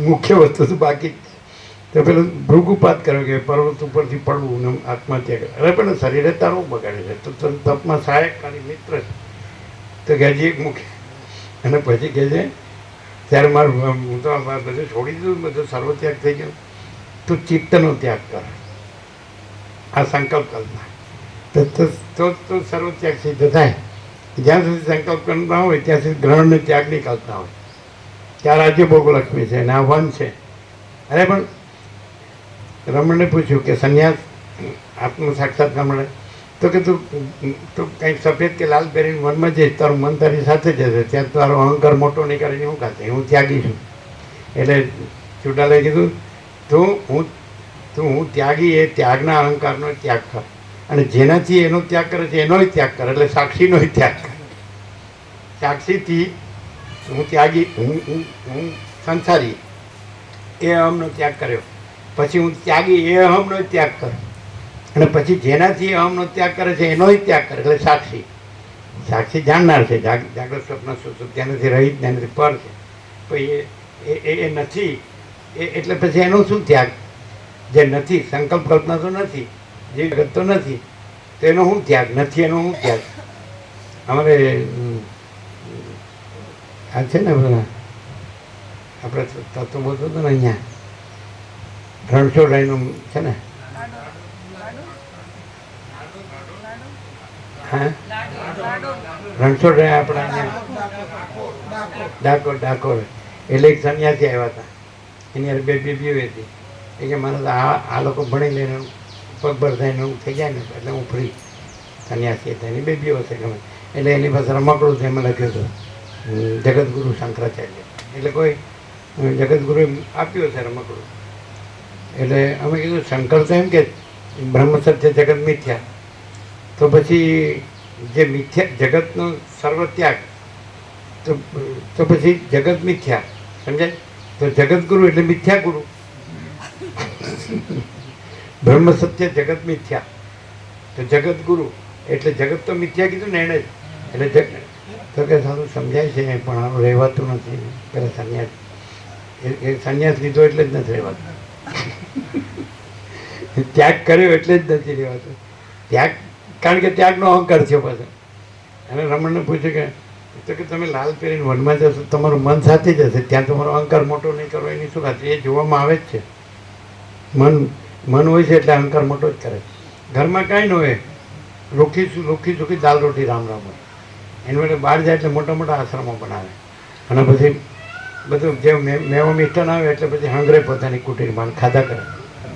મુખ્ય વસ્તુ તો બાકી જ. તો પેલું ભૃગુપાત કર્યો કે પર્વત ઉપરથી પડવું ને આત્મહત્યા કરે. અરે પણ શરીરે તારું બગાડે છે તો તપમાં સહાયકારી મિત્ર છે. તો કે હજી એક મુખ્ય. અને પછી કહે છે ત્યારે મારું હું તો બધું છોડી દીધું, બધું સર્વત્યાગ થઈ ગયો. તું ચિત્તનો ત્યાગ કર, આ સંકલ્પ કલ્પના, તો સર્વત્યાગ સિદ્ધ થાય. જ્યાં સુધી સંકલ્પ કલ્પના હોય ત્યાં સુધી ગ્રહણને ત્યાગની કલ્પના હોય. ત્યાં રાજ્ય ભોગ લક્ષ્મી છે અને આ વન છે. અરે પણ રમણને પૂછ્યું કે સંન્યાસ આત્મ સાક્ષાત્કાર મળે તો કે તું કંઈક સફેદ કે લાલ પહેરીને વનમાં જઈશ, તારું મન તારી સાથે જશે, ત્યાં તારો અહંકાર મોટો નહીં કરીને હું ખાતે હું ત્યાગી છું. એટલે ચૂડાલાએ કીધું હું ત્યાગી, એ ત્યાગના અહંકારનો ત્યાગ કર, અને જેનાથી એનો ત્યાગ કરે છે એનોય ત્યાગ કર, એટલે સાક્ષીનોય ત્યાગ કર. સાક્ષીથી હું ત્યાગી, હું સંસારી, એ અહમનો ત્યાગ કર્યો. પછી હું ત્યાગી, એ અહમનો ત્યાગ કર, અને પછી જેનાથી અહમનો ત્યાગ કરે છે એનોય ત્યાગ કરે, એટલે સાક્ષી. સાક્ષી જાણનાર છે, જાગ્રત સ્વપ્ન સુસુપ્તિ ત્યાંથી રહિત ત્યાંથી પર છે. પછી એ નથી એટલે પછી એનો શું ત્યાગ? જે નથી, સંકલ્પ કલ્પના તો નથી, જે જગત તો નથી, તો એનો શું ત્યાગ? નથી એનો શું ત્યાગ? અમારે આ છે ને બધા આપણે તત્વ બોલતો હતો ને અહીંયા રણછોડરાયનું છે ને, હા રણછોડરાય આપણા અહીંયા ડાકોર એટલે એક સંન્યાસી આવ્યા હતા. એની બે બેબીઓ હતી. એ કે મારે તો આ લોકો ભણી લઈને પગભર થઈને હું થઈ જાય ને એટલે હું ફ્રી સંન્યાસી હતા. એની બેબીઓ હશે ગમે. એટલે એની પાસે રમકડું છે, એમાં લખ્યું હતું જગતગુરુ શંકરાચાર્ય. એટલે કોઈ જગતગુરુએ આપ્યું હશે રમકડું. એટલે અમે કીધું શંકર તો એમ કે બ્રહ્મ સત્ય જગત મિથ્યા, તો પછી જે મિથ્યા જગતનો સર્વત્યાગ તો પછી જગત મિથ્યા સમજાય. તો જગતગુરુ એટલે મિથ્યા ગુરુ. બ્રહ્મ સત્ય જગત મિથ્યા, તો જગત ગુરુ એટલે જગત તો મિથ્યા કીધું ને એને જ. એટલે તો કે સારું સમજાય છે પણ આનું રહેવાતું નથી. પેલા સંન્યાસ એ સંન્યાસ લીધો એટલે જ નથી રહેવાતું. ત્યાગ કર્યો એટલે જ નથી રહેવાતું. ત્યાગ કારણ કે ત્યાગનો અહંકાર થયો પાછો. અને રમણને પૂછ્યું કે તો કે તમે લાલ પહેરીને વનમાં જશો, તમારું મન સાથે જશે, ત્યાં તમારો અહંકાર મોટો નહીં કરો એની શું વાત? એ જોવામાં આવે જ છે. મન હોય છે એટલે અહંકાર મોટો જ કરે. ઘરમાં કાંઈ ન હોય, રૂખી સુખી દાલ રોટી રામ રામ હોય. એની માટે બહાર જાય એટલે મોટા મોટા આશ્રમો બનાવે, અને પછી બધું જે મેવો મિષ્ટાન આવે એટલે પછી હંગરે પોતાની કુટીરમાં ખાધા કરે.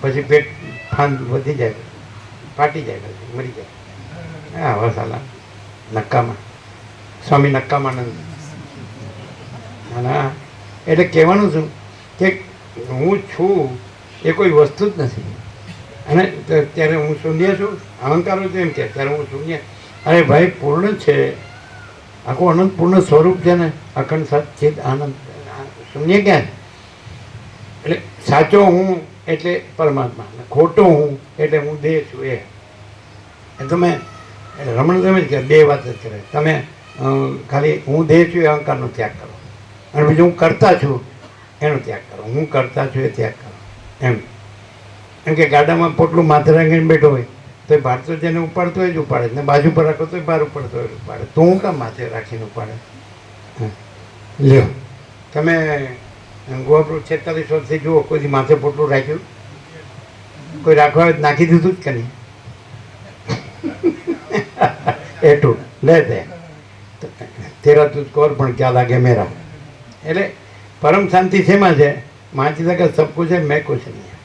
પછી પેટ ફાન વધી જાય, ફાટી જાય, પછી મરી જાય. હા વસાલા નક્કામાં સ્વામી નક્કામાનંદ. ના એટલે કહેવાનું છું કે હું છું એ કોઈ વસ્તુ જ નથી. અને ત્યારે હું શૂન્ય છું, અહંકારો છે એમ કે ત્યારે હું શૂન્ય. અરે ભાઈ પૂર્ણ છે, આખું અનંત પૂર્ણ સ્વરૂપ છે ને, અખંડ સત ચિત આનંદ. શૂન્ય ક્યાં? એટલે સાચો હું એટલે પરમાત્મા, અને ખોટો હું એટલે હું દેહ છું. એ તમે રમણ તમે જ કહે બે વાત જ કરે. તમે ખાલી હું દેહ છું એ અહંકારનો ત્યાગ કરો, અને બીજું હું કરતા છું એનો ત્યાગ કરો. હું કરતા છું એ ત્યાગ કરો એમ કે ગાડામાં પોટલું માથે રાખીને બેઠો હોય તો એ ભારતો જેને ઉપાડતો હોય જ ઉપાડે, ને બાજુ પર રાખો તો એ બહાર ઉપાડતો હોય ઉપાડે. તો હું કામ માથે રાખીને ઉપાડે? લ્યો તમે ગોવાપુર 46 વર્ષથી જુઓ, કોઈ માથે પોટલું રાખ્યું? કોઈ રાખવા હોય નાખી દીધું જ કે નહીં? એટલું લે દે તેરા તુજ કોર પણ ક્યાં લાગે મેરા. એટલે પરમ શાંતિ શેમાં છે? માજી લગા સબ કુછ છે, મેં કુછ નહીં.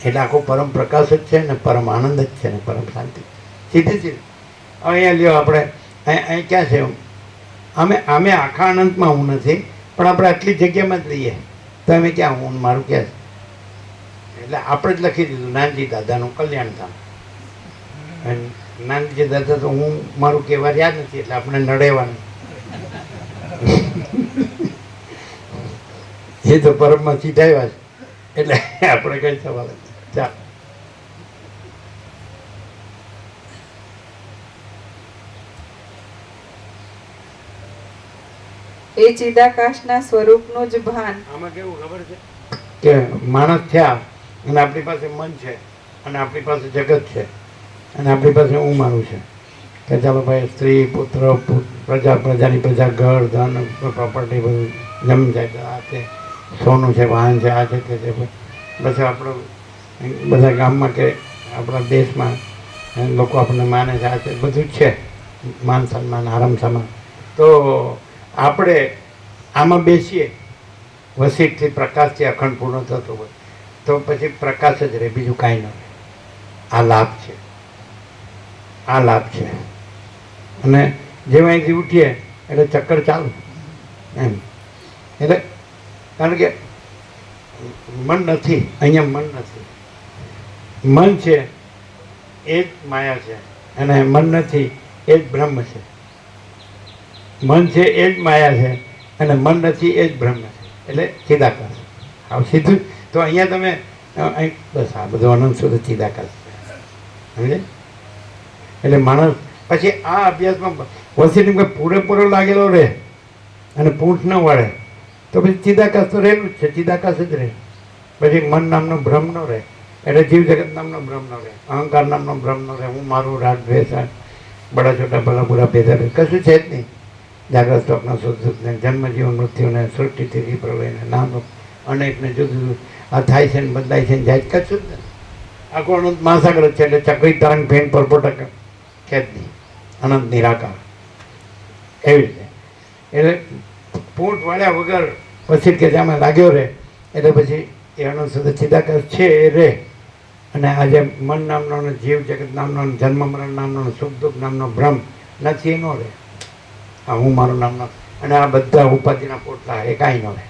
એટલે આખો પરમ પ્રકાશ જ છે ને પરમ આનંદ જ છે ને પરમ શાંતિ. સીધી સીધી અહીંયા લ્યો આપણે અહીં ક્યાં છે? અમે આખા અનંતમાં હું નથી, પણ આપણે આટલી જગ્યામાં જ લઈએ તો અમે ક્યાં હું મારું ક્યાં છે? એટલે આપણે જ લખી દીધું નાનજી દાદાનું કલ્યાણધામ. અને નાનજી દાદા તો હું મારું કહેવા યાદ નથી, એટલે આપણે નડેવાનું. એ તો પરમમાં સીધાવ્યા છે, એટલે આપણે કઈ સવાલ નથી. ચાલ એ ચિદાકાશના સ્વરૂપનું જ ભાન. આમાં કેવું ખબર છે કે માણસ થયા અને આપણી પાસે મન છે, અને આપણી પાસે જગત છે, અને આપણી પાસે હું માનું છે કે ચાલો ભાઈ સ્ત્રી પુત્ર પ્રજા, પ્રજાની પ્રજા, ઘર ધન પ્રોપર્ટી બધું જમી જાય, આ તે સોનું છે, વાહન છે, આ છે તે છે. પછી આપણો બધા ગામમાં કે આપણા દેશમાં લોકો આપણને માને છે, આ છે બધું જ છે, માન સન્માન આરામ સામાન. તો આપણે આમાં બેસીએ, વસીટથી પ્રકાશથી અખંડ પૂર્ણ થતો હોય તો પછી પ્રકાશ જ રહે, બીજું કાંઈ ન રહે. આ લાભ છે, આ લાભ છે. અને જેમ અહીંથી ઉઠીએ એટલે ચક્કર ચાલુ એમ. એટલે કારણ કે મન નથી, અહીંયા મન નથી. મન છે એ જ માયા છે, અને મન નથી એ જ બ્રહ્મ છે. મન છે એ જ માયા છે, અને મન નથી એ જ બ્રહ્મ છે. એટલે ચિદાકાશ. આવ સીધું તો અહીંયા તમે અહીં બસ આ બધું અનંત સુધી ચિદાકાશ સમજે. એટલે માણસ પછી આ અભ્યાસમાં વસીને પૂરેપૂરો લાગેલો રહે અને પૂંછ ન વળે તો પછી ચિદાકાશ તો રહેલું જ છે, ચિદાકાશ જ રહે. પછી મન નામનો ભ્રમ ન રહે, એટલે જીવ જગત નામનો ભ્રમ ન રહે, અહંકાર નામનો ભ્રમ ન રહે. હું મારું રાગ દ્વેષ, બડા છોટા ભલા બુરા ભેદા કશું છે જ નહીં. જાગ્રત સ્વપ્ન સુધને જન્મ જીવન મૃત્યુને સૃષ્ટિ સ્થિતિ પ્રલયને નામ અનેકને જુદું જુદું આ થાય છે ને બદલાય છે ને જાય કશું જ નથી. આખો અનંત મહાસાગર જ છે. એટલે ચક્રી તરંગ ફેન પરપોટા ખેદ નહીં, અનંત નિરાકાર એવી રીતે. એટલે પૂંટ વાળ્યા વગર પછી કે જામાં લાગ્યો રહે એટલે પછી એ અનંત સુધી ચિદાકાશ છે એ રહે. અને આજે મન નામનો ને જીવ જગત નામનો જન્મ મરણ નામનો સુખ દુઃખ નામનો ભ્રમ નથી એ ન રહે. આ હું મારું નામનો અને આ બધા ઉપાધિના પોટલા એ કાંઈ ન રહે.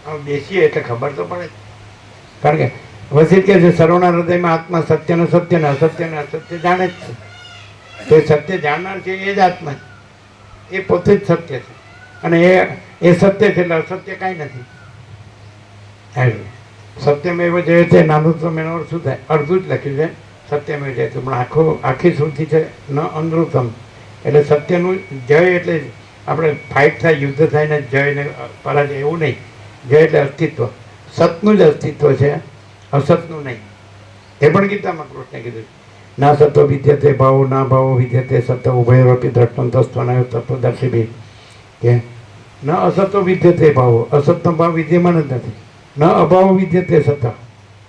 હવે બેસીએ એટલે ખબર તો પડે. કારણ કે વસીત કે છે સર્વના હૃદયમાં આત્મા સત્યને સત્ય ને અસત્યને અસત્ય જાણે જ છે. તો એ સત્ય જાણનાર છે એ જ આત્મા છે, એ પોતે જ સત્ય છે. અને એ સત્ય છે એટલે અસત્ય કાંઈ નથી. સત્યમેવ જયતે નાનૃતમ એનો અર્થ શું થાય? અડધું જ લખ્યું છે સત્યમેવ જયતે, પણ આખી શ્રુતિ છે ન અનૃતમ. એટલે સત્યનું જય એટલે આપણે ફાઇટ થાય, યુદ્ધ થાય ને જય ને પરાજય એવું નહીં. જય એટલે અસ્તિત્વ, સતનું જ અસ્તિત્વ છે, અસતનું નહીં. એ પણ ગીતામાં કૃષ્ણે કીધું ના સત્વ વિદ્યતે ભાવો ના ભાવો વિદ્યતે સત્વ ઉભયરપી દ્રષ્ટમ તસ્ત્વનાય તત્વદર્શી બી કે ન અસત્વ વિદ્યતે ભાવો, અસતનો ભાવ વિદ્યમાન જ નથી. ન અભાવ વિદ્યતે સત્તા,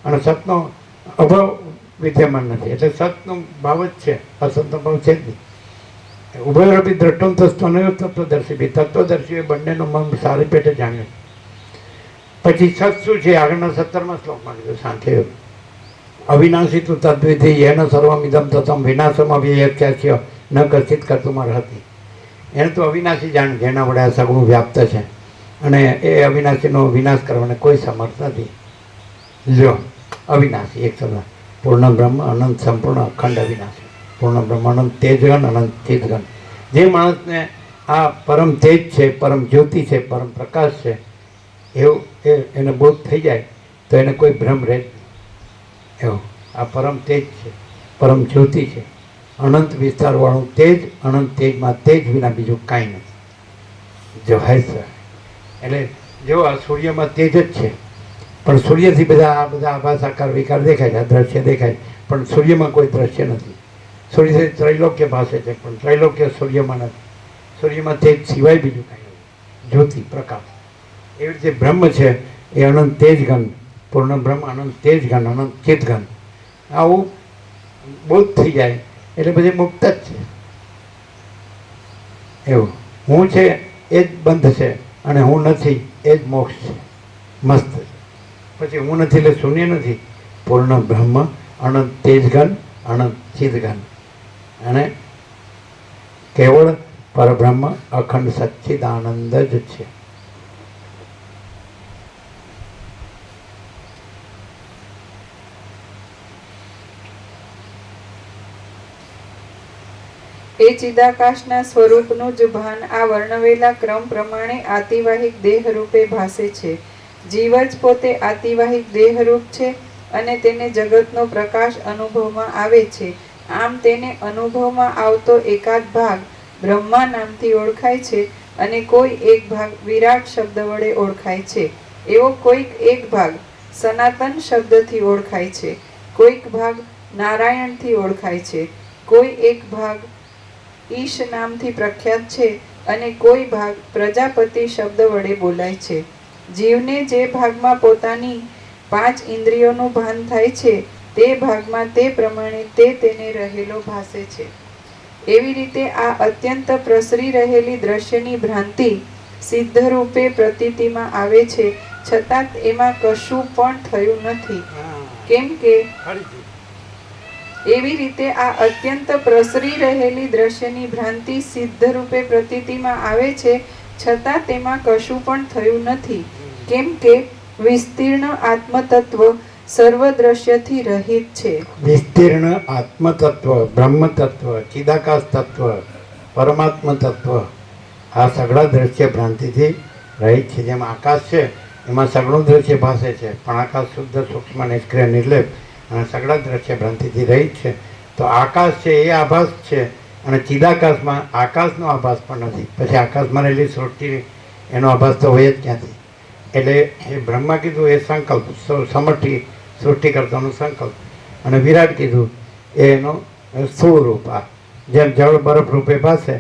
અને સતનો અભાવ વિદ્યમાન નથી. એટલે સતનો ભાવ જ છે, અસતનો ભાવ છે જ નહીં. ઉભયરપી દ્રષ્ટમ તસ્ત્વનાય તત્વદર્શી બી, તત્વદર્શી એ બંનેનો મન સારી પેટે જાણ્યો. પછી સત શું છે? આગળના 17મા શ્લોકમાં કીધું સાંખ્ય અવિનાશી તું તદ્વિધિ એનો સર્વમિદમ તતમ વિનાશમ અવ્યયત્યાસ્ય ન કથિત કર્તુમાર હતી. એને તો અવિનાશી જાણ, જેના વડે આ સગુણ વ્યાપ્ત છે, અને એ અવિનાશીનો વિનાશ કરવાને કોઈ સમર્થ નથી. લ્યો અવિનાશી એક શબ્દ, પૂર્ણ બ્રહ્મ અનંત સંપૂર્ણ અખંડ અવિનાશી. પૂર્ણ બ્રહ્મ અનંત તેજગન અનંત ચિદગન. જે માણસને આ પરમ તેજ છે, પરમ જ્યોતિ છે, પરમ પ્રકાશ છે, એવું એને બોધ થઈ જાય તો એને કોઈ ભ્રમ રહે જ નહીં. એવું આ પરમ તેજ છે, પરમ જ્યોતિ છે, અનંત વિસ્તારવાળું તેજ. અનંત તેજમાં તેજ વિના બીજું કાંઈ નથી. જો હે સર એટલે જો આ સૂર્યમાં તેજ જ છે, પણ સૂર્યથી બધા આભાસ આકાર વિકાર દેખાય છે, આ દ્રશ્ય દેખાય, પણ સૂર્યમાં કોઈ દ્રશ્ય નથી. સૂર્યથી ત્રૈલોક્ય ભાસે છે, પણ ત્રૈલોક્ય સૂર્યમાં નથી. સૂર્યમાં તેજ સિવાય બીજું કાંઈ નથી, જ્યોતિ પ્રકાશ. એવી રીતે બ્રહ્મ છે એ અનંત તેજઘન, પૂર્ણ બ્રહ્મ અનંત તેજઘન, અનંત ચિતઘન. આવું બોધ થઈ જાય એટલે પછી મુક્ત જ છે. એવું હું છે એ જ બંધ છે અને હું નથી એ જ મોક્ષ છે, મસ્ત છે. પછી હું નથી એટલે શૂન્ય નથી, પૂર્ણ બ્રહ્મ અનંત તેજઘન, અનંત ચિતઘન અને કેવળ પરબ્રહ્મ અખંડ સચ્ચિદાનંદ જ છે. એ ચિદાકાશના સ્વરૂપનું જ ભાન આ વર્ણવેલા ક્રમ પ્રમાણે આતિવાહિક દેહ રૂપે ભાસે છે. જીવ જ પોતે આતિવાહિક દેહરૂપ છે અને તેને જગતનો પ્રકાશ અનુભવમાં આવે છે. આમ તેને અનુભવમાં આવતો એકાદ ભાગ બ્રહ્મા નામથી ઓળખાય છે અને કોઈ એક ભાગ વિરાટ શબ્દ વડે ઓળખાય છે. એવો કોઈક એક ભાગ સનાતન શબ્દથી ઓળખાય છે, કોઈક ભાગ નારાયણથી ઓળખાય છે, કોઈ એક ભાગ ઈશ નામથી પ્રખ્યાત છે અને કોઈ ભાગ પ્રજાપતિ શબ્દ વડે બોલાય છે. જીવને જે ભાગમાં પોતાની 5 ઇન્દ્રિયોનું ભાન થાય છે તે ભાગમાં તે પ્રમાણે તે તેને રહેલો ભાસે છે. એવી રીતે આ અત્યંત પ્રસરી રહેલી દ્રશ્યની ભ્રાંતિ સિદ્ધ રૂપે પ્રતીતિમાં આવે છે, છતાં એમાં કશું પણ થયું નથી. કેમ કે એવી રીતે આ અત્યંત પ્રસરી રહેલી દ્રશ્યની ભ્રાંતિ સિદ્ધ રૂપે પ્રતીતિમાં આવે છે, છતાં તેમાં કશું પણ થયું નથી. કેમ કે વિસ્તીર્ણ આત્મતત્વ સર્વ દ્રશ્યથી રહિત છે. વિસ્તીર્ણ આત્મતત્વ, બ્રહ્મ તત્વ, ચિદાકાશ તત્વ, પરમાત્મ તત્વ આ સગળા દ્રશ્ય ભ્રાંતિથી રહિત છે. જેમ આકાશ છે એમાં સગળું દ્રશ્ય ભાસે છે, પણ આકાશ શુદ્ધ સૂક્ષ્મ નિષ્ક્રિય નિર્લેપ અને સગળા દ્રશ્ય ભ્રાંતિથી રહિત છે. તો આકાશ છે એ આભાસ છે અને ચિદાકાશમાં આકાશનો આભાસ પણ નથી. પછી આકાશમાં રહેલી સૃષ્ટિ એનો આભાસ તો હોય જ ક્યાંથી. એટલે એ બ્રહ્મા કીધું એ સંકલ્પ, સમષ્ટિ સૃષ્ટિકર્તાનો સંકલ્પ, અને વિરાટ કીધું એનો સ્થૂળ રૂપ. આ જેમ જળ બરફ રૂપે ભાસે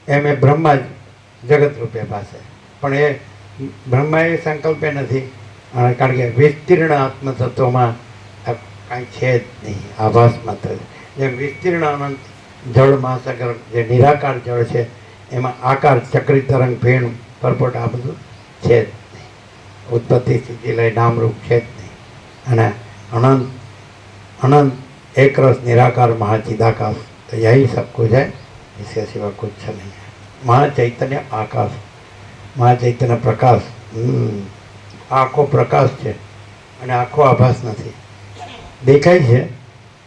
એમ એ બ્રહ્મા જ જગત રૂપે ભાસે, પણ એ બ્રહ્મા એ સંકલ્પે નથી. અને કારણ કે વિસ્તીર્ણ આત્મતત્વમાં કાંઈ છે જ નહીં, આભાસ માત્ર. જેમ વિસ્તીર્ણ અનંત જળ મહાસાગર જે નિરાકાર જળ છે એમાં આકાર, ચક્રી, તરંગ, ભીણ, પરપોટ આ બધું છે જ નહીં. ઉત્પત્તિ સ્થિતિ લઈ નામરૂપ છે જ નહીં. અને અનંત अनंत एक रस निराकार महाचिदाकाश, तो यही सब कुछ है, इसके सिवा कुछ नहीं है. महाचैतन्य आकाश, महाचैतन्य प्रकाश, आखो प्रकाश है અને આખો આભાસ નથી. દેખાય છે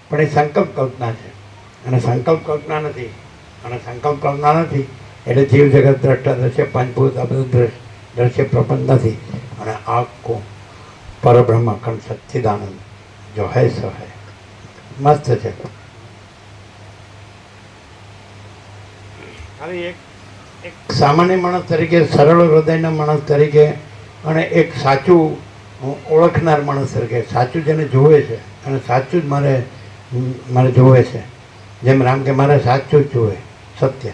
પણ એ સંકલ્પ કલ્પના છે, અને સંકલ્પ કલ્પના નથી. અને સંકલ્પ કલ્પના નથી એટલે જીવ જગત દ્રષ્ટા દ્રશ્ય પંચભૂત આ બધું દ્રશ્ય પ્રપંચ નથી. અને આખો પરબ્રહ્મ અખંડ સચ્ચિદાનંદ જો હૈ સો હૈ, મસ્ત છે. ખાલી એક સામાન્ય માણસ તરીકે, સરળ હૃદયના માણસ તરીકે અને એક સાચું ઓળખનાર માણસ તરીકે, સાચું જેને જોવે છે અને સાચું જ મારે જોવે છે. જેમ રામ કે મારે સાચું જ જોવે, સત્ય,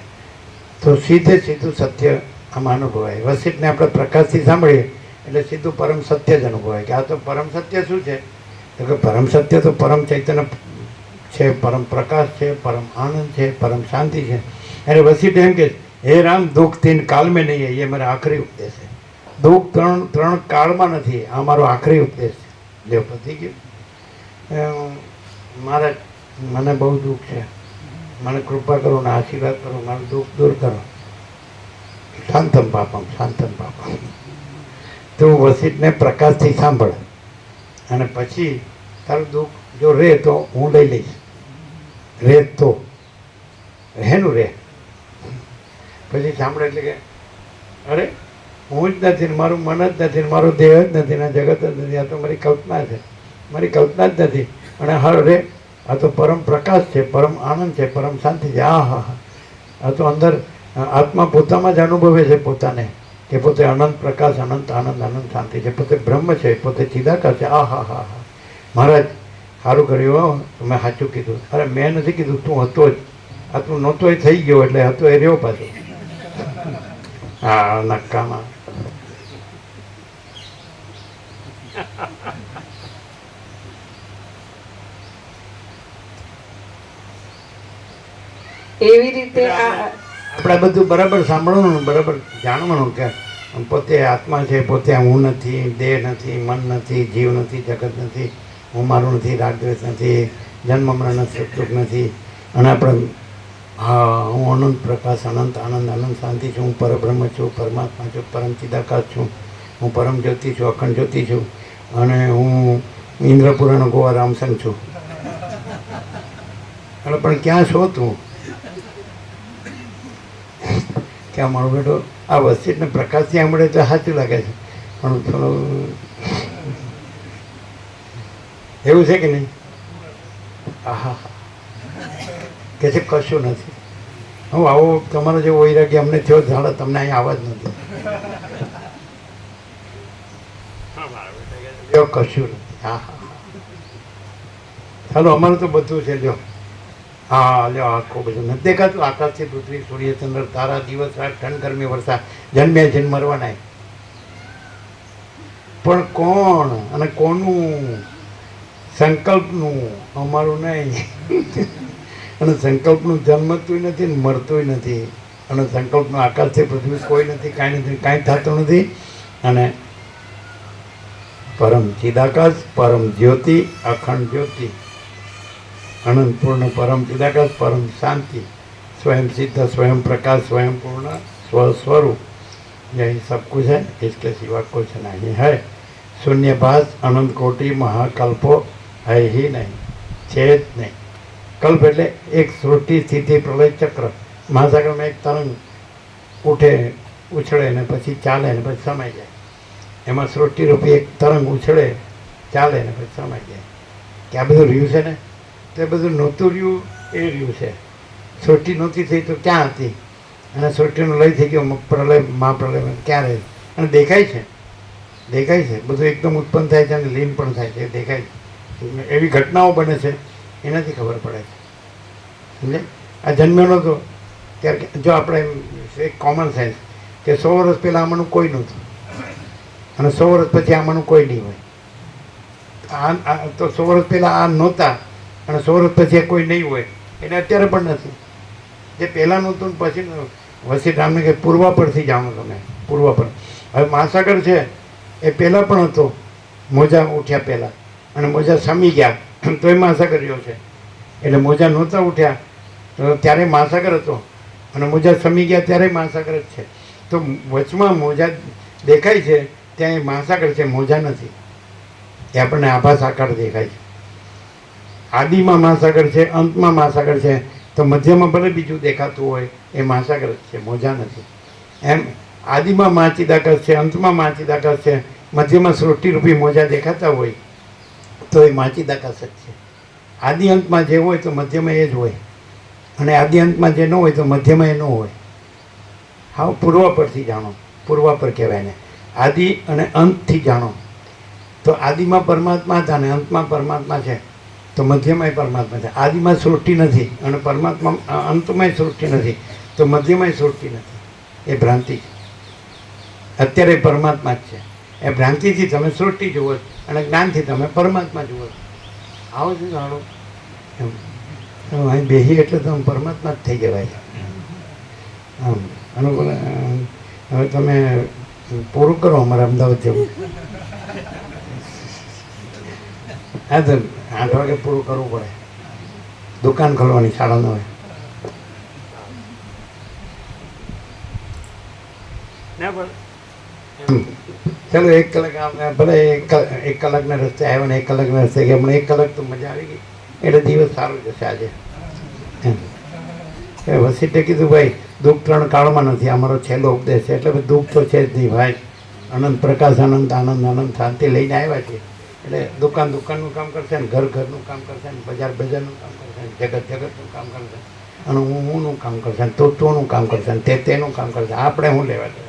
તો સીધું સત્ય આમાં અનુભવાય. વસિષ્ઠને આપણે પ્રકાશથી સાંભળીએ એટલે સીધું પરમ સત્ય જ અનુભવાય કે આ તો પરમ સત્ય શું છે. તો કે પરમ સત્ય તો પરમ ચૈતન્ય છે, પરમ પ્રકાશ છે, પરમ આનંદ છે, પરમ શાંતિ છે. એટલે વસિષ્ઠ એમ કે હે રામ દુઃખ 3 કાલ में नहीं है, ये मेरा आखिरी उपदेश है. દુઃખ ત્રણ કાળમાં નથી, આ મારો આખરી ઉપદેશ છે. લ્યો પતી ગયું. મારે મને બહુ દુઃખ છે, મને કૃપા કરો ને આશીર્વાદ કરો, મારું દુઃખ દૂર કરો. શાંતમ પાપમ, શાંતમ પાપમ. તું વસિષ્ઠને પ્રકાશથી સાંભળ અને પછી તારું દુઃખ જો રહે તો હું લઈ લઈશ. રહે તો રહેનું રહે. પછી સાંભળે એટલે કે અરે હું જ નથી ને મારું મન જ નથી ને મારો દેહ જ નથી ને આ જગત જ નથી. આ તો મારી કલ્પના છે, મારી કલ્પના જ નથી. અને અરે આ તો પરમ પ્રકાશ છે, પરમ આનંદ છે, પરમ શાંતિ છે. હા હા હા, આ તો અંદર આત્મા પોતામાં જ અનુભવે છે પોતાને કે પોતે અનંત પ્રકાશ, અનંત આનંદ, અનંત શાંતિ છે, પોતે બ્રહ્મ છે, પોતે ચિદાકાર છે. આ હા હા હા, મહારાજ સારું કર્યું હો, તમે સાચું કીધું. અરે મેં નથી કીધું, તું હતો જ. આ તું નહોતો એ થઈ ગયો એટલે હતો એ રહ્યો પાછો. હા નક્કામાં. એવી રીતે આ આપણે બધું બરાબર સાંભળવાનું ને બરાબર જાણવાનું કે પોતે આત્મા છે, પોતે હું નથી, દેહ નથી, મન નથી, જીવ નથી, જગત નથી, હું મારું નથી, રાગદ્વેષ નથી, જન્મ મરણ સુખ નથી. અને આપણે હા હું અનંત પ્રકાશ, અનંત આનંદ, અનંત શાંતિ છું, હું પરબ્રહ્મ છું, પરમાત્મા છું, પરમ ચિદાકાશ છું, હું પરમ જ્યોતિ છું, અખંડ જ્યોતિ છું, અને હું ઇન્દ્રપુરાનો ગોવા રામસંગ છું. એટલે પણ ક્યાં છો તું? ક્યાં મારો બેટો આ વસ્તીને પ્રકાશ ત્યાં મળે તો સાચું લાગે છે, પણ થોડું એવું છે કે નહીં? આહા કે છે કશું નથી. હું આવો તમારો જેવો વૈરાગ્ય અમને થયો જાણે તમને અહીં આવવા જ નથી. લ્યો કશું નથી. હા હા ચાલો અમારું તો બધું છે. લ્યો હા લ્યો આખું બધું નથી દેખાતું. આકાશથી પૃથ્વી, સૂર્ય, ચંદ્ર, તારા, દિવસ, રાત, ઠંડ, ગરમી, વર્ષા, જન્મ્યા છે મરવાના. પણ કોણ અને કોનું? સંકલ્પનું, અમારું નહીં. અને સંકલ્પનું જન્મતું નથી ને મરતું નથી. અને સંકલ્પનું આકાશથી પૃથ્વી કોઈ નથી, કાંઈ નથી, કાંઈ થતું નથી. અને પરમ ચિદાકાશ, પરમ જ્યોતિ, અખંડ જ્યોતિ, अनंत पूर्ण परम चिदाकाश, परम शांति, स्वयं सिद्ध, स्वयं प्रकाश, स्वयं पूर्ण स्वस्वरूप, यही सब कुछ है, इसके सिवा कुछ नहीं है. शून्यभास अनंत कोटि महाकल्पो है ही नहीं, છે જ નહીં. કલ્પ એટલે એક સૃષ્ટિ સ્થિતિ પ્રલય ચક્ર. મહાસાગરમાં એક તરંગ ઉઠે, ઉછળે ને પછી ચાલે ને પછી સમાઈ જાય. એમાં સૃષ્ટિરૂપી એક તરંગ ઉછળે, ચાલે ને પછી સમાઈ જાય. કે આ બધું રહ્યું છે ને, તે બધું નહોતું રહ્યું એ રહ્યું છે. સૃષ્ટિ નહોતી થઈ તો ક્યાં હતી? અને સૃષ્ટિનો લય થઈ ગયો પ્રલય, મહાપ્રલય ક્યાં રહે? અને દેખાય છે, દેખાય છે બધું એકદમ ઉત્પન્ન થાય છે અને લીન પણ થાય છે, દેખાય છે. એવી ઘટનાઓ બને છે એનાથી ખબર પડે છે. સમજે? આ જન્મ્યો નહોતો ત્યારે જો આપણે એક કોમન સેન્સ કે 100 વર્ષ પહેલાં આમાંનું કોઈ નહોતું અને 100 વર્ષ પછી આમાંનું કોઈ નહીં હોય. આ તો 100 વર્ષ પહેલાં આ નહોતા અને 100 વર્ષ પછી કોઈ નહીં હોય, એટલે અત્યારે પણ નથી. જે પહેલાં નહોતું ને પછી વસી રામને કે પૂર્વાપરથી જાણો તમે, પૂર્વાપર. હવે મહાસાગર છે એ પહેલાં પણ હતો, મોજા ઉઠ્યા પહેલાં, અને મોજા સમી ગયા તોય મહાસાગર રહ્યો છે. એટલે મોજા નહોતા ઉઠ્યા તો ત્યારે મહાસાગર હતો, અને મોજા સમી ગયા ત્યારે મહાસાગર જ છે. તો વચમાં મોજા દેખાય છે ત્યાં એ મહાસાગર છે, મોજા નથી. એ આપણને આભાસ આકાર દેખાય છે. આદિમાં મહાસાગર છે, અંતમાં મહાસાગર છે, તો મધ્યમાં ભલે બીજું દેખાતું હોય એ મહાસાગર જ છે, મોજા નથી. એમ આદિમાં મહાચિદાકાશ છે, અંતમાં મહાચિદાકાશ છે, મધ્યમાં સૃષ્ટિરૂપી મોજા દેખાતા હોય તો એ મહાચિદાકાશ જ છે. આદિ અંતમાં જે હોય તો મધ્યમાં એ જ હોય, અને આદિ અંતમાં જે ન હોય તો મધ્યમાં એ ન હોય. હા, પૂર્વાપરથી જાણો, પૂર્વાપર કહેવાય ને. આદિ અને અંતથી જાણો તો આદિમાં પરમાત્મા હતા અને અંતમાં પરમાત્મા છે, તો મધ્યમાંય પરમાત્મા છે. આદિમાં સૃષ્ટિ નથી અને પરમાત્મા અંતમાંય સૃષ્ટિ નથી, તો મધ્યમાંય સૃષ્ટિ નથી. એ ભ્રાંતિ છે. અત્યારે પરમાત્મા જ છે. એ ભ્રાંતિથી તમે સૃષ્ટિ જુઓ અને જ્ઞાનથી તમે પરમાત્મા જુઓ. આવો જ જાણો એમ અહીં બેસી એટલે તમે પરમાત્મા જ થઈ જવાય. આમ અનુકૂળ. હવે તમે પૂરું કરો અમારે અમદાવાદ જવું. હા તો 8 વાગે પૂરું કરવું પડે, દુકાન ખોલવાની 9:30. ચાલો 1 કલાક ભલે 1 કલાકના રસ્તે આવ્યો ને 1 કલાકના રસ્તે ગયા, હમણાં 1 કલાક તો મજા આવી ગઈ એટલે દિવસ સારો જશે આજે. એ વસીટે કીધું ભાઈ દુઃખ 3 કાળમાં નથી, અમારો છેલ્લો ઉપદેશ છે. એટલે દુઃખ તો છે જ નહીં ભાઈ. અનંત પ્રકાશ, અનંત આનંદ, અનંત શાંતિ લઈને આવ્યા છે. એટલે દુકાનનું કામ કરશે ને, ઘરનું કામ કરશે ને, બજારનું કામ કરશે ને, જગતનું કામ કરશે, અને હુંનું કામ કરશે ને, તું કામ કરશે ને, તેનું કામ કરશે. આપણે શું લેવા છે?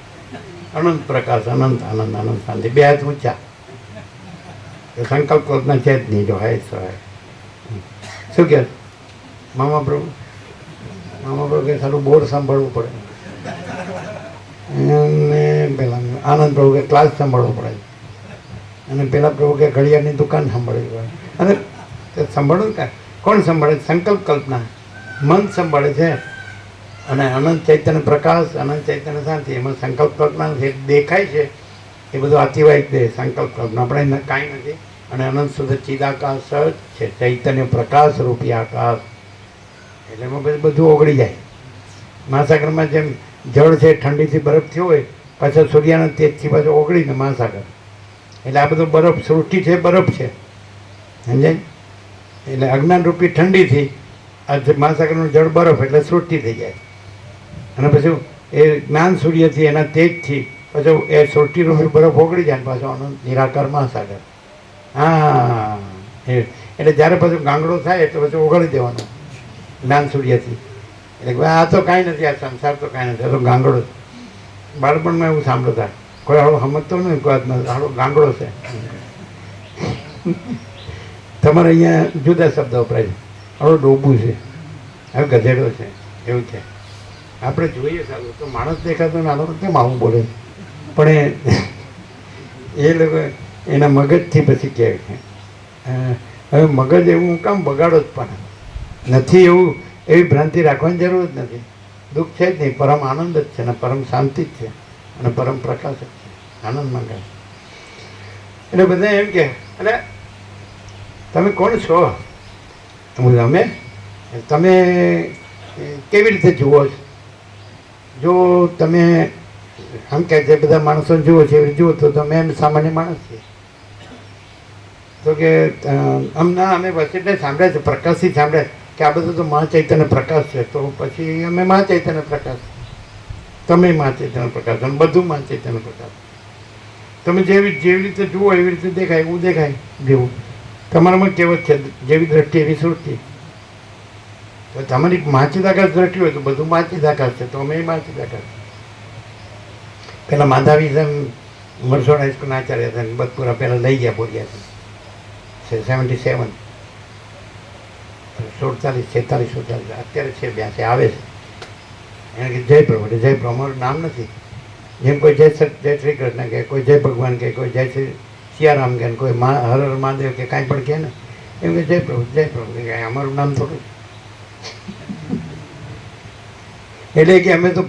અનંત પ્રકાશ, અનંત આનંદ, અનંત શાંતિ. 2 હાથ ઊંચા. સંકલ્પ કલ્પના છે જ નહીં. જો હે સહાય શું કહે મામા પ્રભુ કે સારું બોર્ડ સાંભળવું પડે, અને પેલા આનંદ પ્રભુ કે ક્લાસ સાંભળવો પડે, અને પેલા પ્રભુ કે ઘડિયાળની દુકાન સાંભળવી પડે. અને સાંભળવું કે કોણ સાંભળે? સંકલ્પ કલ્પના, મન સાંભળે છે. અને અનંત ચૈતન્ય પ્રકાશ, અનંત ચૈતન્ય શાંતિ, એમાં સંકલ્પ કલ્પના જે દેખાય છે એ બધું અતિવાહિત દે. સંકલ્પ કલ્પના આપણે કાંઈ નથી. અને અનંત શુદ્ધ ચિદાકાશ જ છે, ચૈતન્ય પ્રકાશ રૂપી આકાશ. એટલે એમાં બધું ઓગળી જાય. મહાસાગરમાં જેમ જળ છે ઠંડીથી બરફ થયો હોય, પાછા સૂર્યના તેજથી પાછું ઓગળીને મહાસાગર. એટલે આ બધું બરફ સૃષ્ટિ છે, બરફ છે, સમજાય? એટલે અજ્ઞાન રૂપી ઠંડીથી આ મહાસાગરનું જળ બરફ એટલે સૃષ્ટિ થઈ જાય. અને પછી એ જ્ઞાન સૂર્યથી એના તેજથી પાછું એ સૃષ્ટિ રૂપી બરફ ઓગળી જાય ને પાછો અનંત નિરાકાર મહાસાગર. હા, એટલે જ્યારે પાછું ગાંગડો થાય એટલે પછી ઓગળી દેવાનો જ્ઞાન સૂર્યથી. એટલે આ તો કાંઈ નથી, આ સંસાર તો કાંઈ નથી, આ તો ગાંગડો છે. બાળપણમાં એવું સાંભળતા, કોઈ હાળો સમજતો નહીં, કોઈ હાળો ગાંગડો છે. તમારે અહીંયા જુદા શબ્દ વપરાય છે. હાળો ડોબું છે, હવે ગધેડો છે, એવું છે. આપણે જોઈએ સારું તો માણસ દેખાતો ને આલો કેમ આવું બોલે, પણ એ લોકો એના મગજથી પછી કહે છે. હવે મગજ એવું કામ બગાડો જ પણ નથી, એવું એવી ભ્રાંતિ રાખવાની જરૂર જ નથી. દુઃખ છે જ નહીં, પરમ આનંદ જ છે, ને પરમ શાંતિ જ છે, અને પરમ પ્રકાશ જ છે, આનંદમાં કહે. એટલે બધા એમ કે અરે તમે કોણ છો? અમે તમે કેવી રીતે જુઓ છો? જો તમે આમ કહે છે બધા માણસો જુઓ છે એવી જુઓ તો તમે એમ સામાન્ય માણસ છે. તો કે અમે વચ્ચે સાંભળે છે, પ્રકાશથી સાંભળે કે આ બધું તો મહાચૈતન્ય પ્રકાશ છે. તો પછી અમે મહાચૈતન્ય પ્રકાશ, તમે મહાચૈતન્ય પ્રકાશ, અને બધું મહાચૈતન્ય પ્રકાશ. તમે જેવી રીતે જુઓ એવી રીતે દેખાય, એવું દેખાય જેવું. તમારામાં કહેવત છે, જેવી દ્રષ્ટિ એવી સૃષ્ટિ. તો તમારી માચિદાકાશ દ્રષ્ટિ હોય તો બધું માચિદાકાશ છે, તો અમે માચિદાકાશ. પેલા માધાવી મરસોડ હાઈસ્કૂલના આચાર્ય હતા, બદપુરા પહેલાં લઈ ગયા બોર્યા છે 77, 47, 46, 47, અત્યારે છે 82 આવે છે. એને કે જય પ્રભુ, એટલે જય પ્રભુ અમારું નામ નથી. જેમ કોઈ જય શ્રી કૃષ્ણ કહે, કોઈ જય ભગવાન કહે, કોઈ જય શ્રી સિયારામ કહે, કોઈ હર હર મહાદેવ કે કાંઈ પણ કહે ને એમ કે જય પ્રભુ કે અમારું નામ થોડું. એટલે કે અમે તો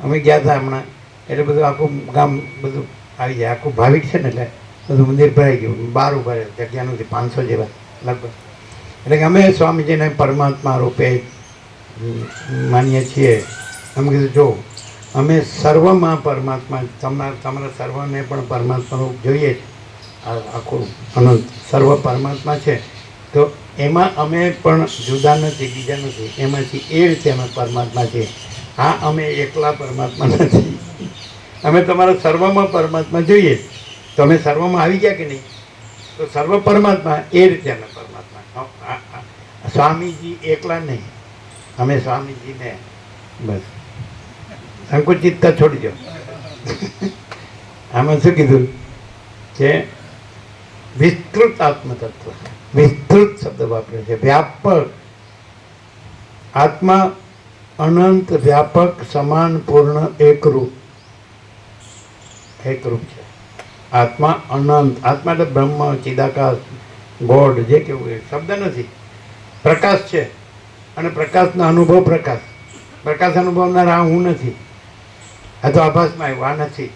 અમે ગયા હતા હમણાં, એટલે બધું આખું ગામ બધું આવી જાય, આખું ભાવિક છે ને, એટલે બધું મંદિર ભરાઈ ગયું. 12 ઉભા જગ્યા નથી, 500 જેવા લગભગ. એટલે કે અમે સ્વામીજીને પરમાત્મા રૂપે માનીએ છીએ. અમે કીધું જો અમે સર્વમાં પરમાત્મા, તમારા સર્વને પણ પરમાત્મા રૂપ જોઈએ. આખું અનંત સર્વ પરમાત્મા છે, તો એમાં અમે પણ જુદા નથી, બીજા નથી. એમાંથી એ રીતે અમે પરમાત્મા છીએ. હા, અમે એકલા પરમાત્મા નથી. અમે તમારા સર્વમાં પરમાત્મા જોઈએ. તો અમે સર્વમાં આવી ગયા કે નહીં? તો સર્વ પરમાત્મા એ રીતે અમે પરમાત્મા. સ્વામીજી એકલા નહીં, અમે સ્વામીજીને બસ સંકુચિતતા છોડી દો. આમાં શું કીધું કે વિસ્તૃત આત્મતત્વ, વિસ્તૃત શબ્દ વાપર્યો છે. વ્યાપક આત્મા, અનંત, વ્યાપક, સમાન, પૂર્ણ, એકરૂપ. એકરૂપ છે આત્મા. અનંત આત્મા એટલે બ્રહ્મ, ચિદાકાશ, ગોડ, જે કેવું એ શબ્દ નથી. પ્રકાશ છે, અને પ્રકાશનો અનુભવ પ્રકાશ. પ્રકાશ અનુભવનાર આ હું નથી. આ તો આભાસમાં આવ્યું, આ નથી.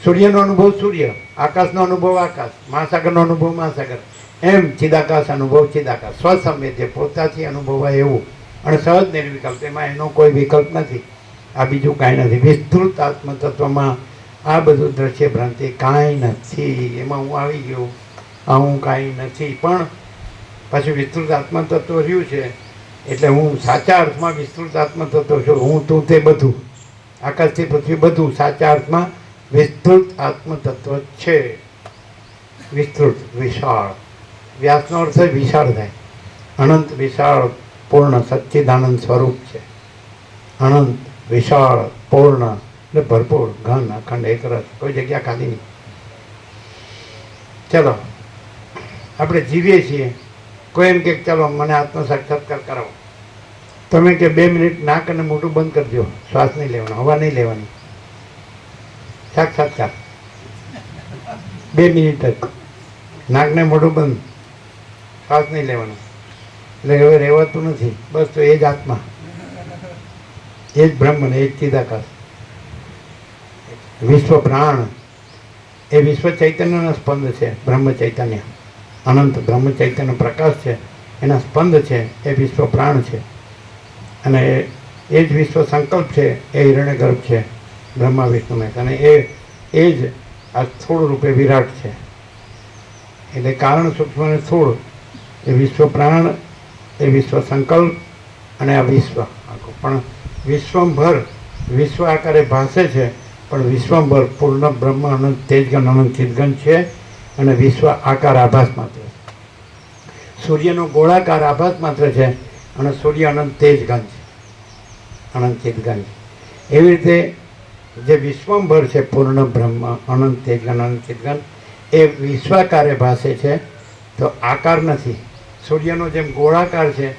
સૂર્યનો અનુભવ સૂર્ય, આકાશનો અનુભવ આકાશ, મહાસાગરનો અનુભવ મહાસાગર. એમ ચિદાકાશ અનુભવ ચિદાકાશ. સ્વસંવેદ્ય, પોતાથી અનુભવાય એવું, અને સહજ નિર્વિકલ્પ. એમાં એનો કોઈ વિકલ્પ નથી. આ બીજું કાંઈ નથી. વિસ્તૃત આત્મતત્વમાં આ બધું દ્રશ્ય ભ્રાંતિ કાંઈ નથી. એમાં હું આવી ગયો, આ હું કાંઈ નથી. પણ પાછું વિસ્તૃત આત્મતત્વ રહ્યું છે એટલે હું સાચા અર્થમાં વિસ્તૃત આત્મતત્વ છું. હું તું તે બધું, આકાશથી પૃથ્વી બધું સાચા અર્થમાં વિસ્તૃત આત્મતત્વ છે. વિસ્તૃત, વિશાળ. વ્યાસનો અર્થ વિશાળ થાય. અનંત, વિશાળ, પૂર્ણ સચ્ચિદાનંદ સ્વરૂપ છે. અનંત, વિશાળ, પૂર્ણ એટલે ભરપૂર, ઘન, અખંડ, એક રસ, કોઈ જગ્યા ખાલી નહીં. ચલો આપણે જીવીએ છીએ. કોઈ એમ કે ચાલો મને આત્મ સાક્ષાત્કાર કરાવો. તમે કે 2 મિનિટ નાક અને મોઢું બંધ કરી દો, શ્વાસ નહીં લેવાનો, હવા નહીં લેવાની, સાક્ષાત્કાર 2 મિનિટ જ નાકને મોઢું બંધ, શ્વાસ નહીં લેવાનો. એટલે હવે રહેવાતું નથી. બસ તો એ જ આત્મા, એ જ બ્રહ્મ ને એ જ ચિદાકાશ. વિશ્વ પ્રાણ એ વિશ્વ ચૈતન્યનો સ્પંદ છે. બ્રહ્મ ચૈતન્ય અનંત બ્રહ્મ ચૈતન્ય પ્રકાશ છે, એના સ્પંદ છે એ વિશ્વ પ્રાણ છે. અને એ જ વિશ્વ સંકલ્પ છે, એ હિરણ્યગર્ભ છે, બ્રહ્મા વિષ્ણુ મહેશ. અને એ જ આ સ્થૂળ રૂપે વિરાટ છે. એટલે કારણ સૂક્ષ્મ અને સ્થૂળ એ વિશ્વ પ્રાણ, એ વિશ્વ સંકલ્પ અને આ વિશ્વ આખું. પણ વિશ્વભર વિશ્વ આકારે ભાસે છે, પણ વિશ્વભર પૂર્ણ બ્રહ્મ અનંત તેજગન અનંત ચિદગન છે. અને વિશ્વ આકાર આભાસ માત્ર છે. સૂર્યનો ગોળાકાર આભાસ માત્ર છે અને સૂર્ય અનંત તેજગન છે, અનંત ચિદગન છે. એવી રીતે જે વિશ્વભર છે પૂર્ણ બ્રહ્મ અનંત તેજગન અનંત ચિદગન એ વિશ્વાકારે ભાસે છે, તો આકાર નથી. સૂર્યનો જેમ ગોળાકાર છે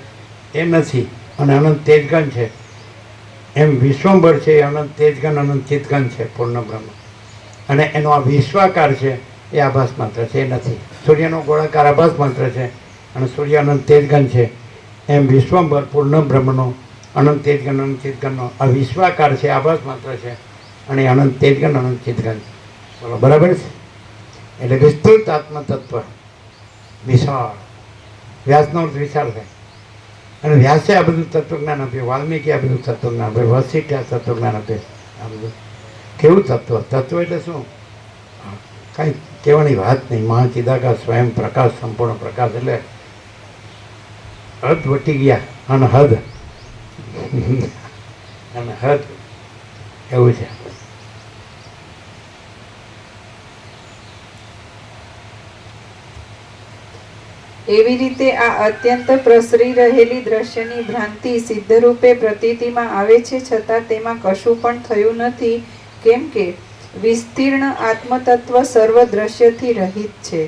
એ નથી અને અનંત તેજગન છે, એમ વિશ્વભર છે એ અનંત તેજગન અનંત ચિદગન છે પૂર્ણ બ્રહ્મ. અને એનો આ વિશ્વાકાર છે એ આભાસ માત્ર છે, એ નથી. સૂર્યનો ગોળાકાર આભાસ માત્ર છે અને સૂર્ય અનંત તેજગન છે, એમ વિશ્વભર પૂર્ણ બ્રહ્મનો અનંત તેજગન અનંત ચિદગનનો આ વિશ્વાકાર છે, આભાસ માત્ર છે અને એ અનંત તેજગન અનંત ચિદગન. બોલો બરાબર છે? એટલે વિસ્તૃત આત્મતત્વ વિશાળ. વ્યાસનો અર્થ વિશાળ થાય. અને વ્યાસે આ બધું તત્વજ્ઞાન આપ્યું, વાલ્મીકી આ બધું તત્વજ્ઞાન આપ્યું, વસિષ્ઠે આ તત્વજ્ઞાન આપ્યું. આ બધું કેવું તત્વ? તત્વ એટલે શું? કાંઈ કહેવાની વાત નહીં. મહાચિદાકાશ સ્વયં પ્રકાશ, સંપૂર્ણ પ્રકાશ. એટલે હદ વટી ગયા અને હદ અને હદ એવું છે. એવી રીતે આ અત્યંત પ્રસરી રહેલી દ્રશ્યની ભ્રાંતિ સિદ્ધરૂપે પ્રતીતિમાં આવે છે, છતાં તેમાં કશું પણ થયું નથી. કેમ કે વિસ્તીર્ણ આત્મતત્વ સર્વ દ્રશ્યથી રહિત છે.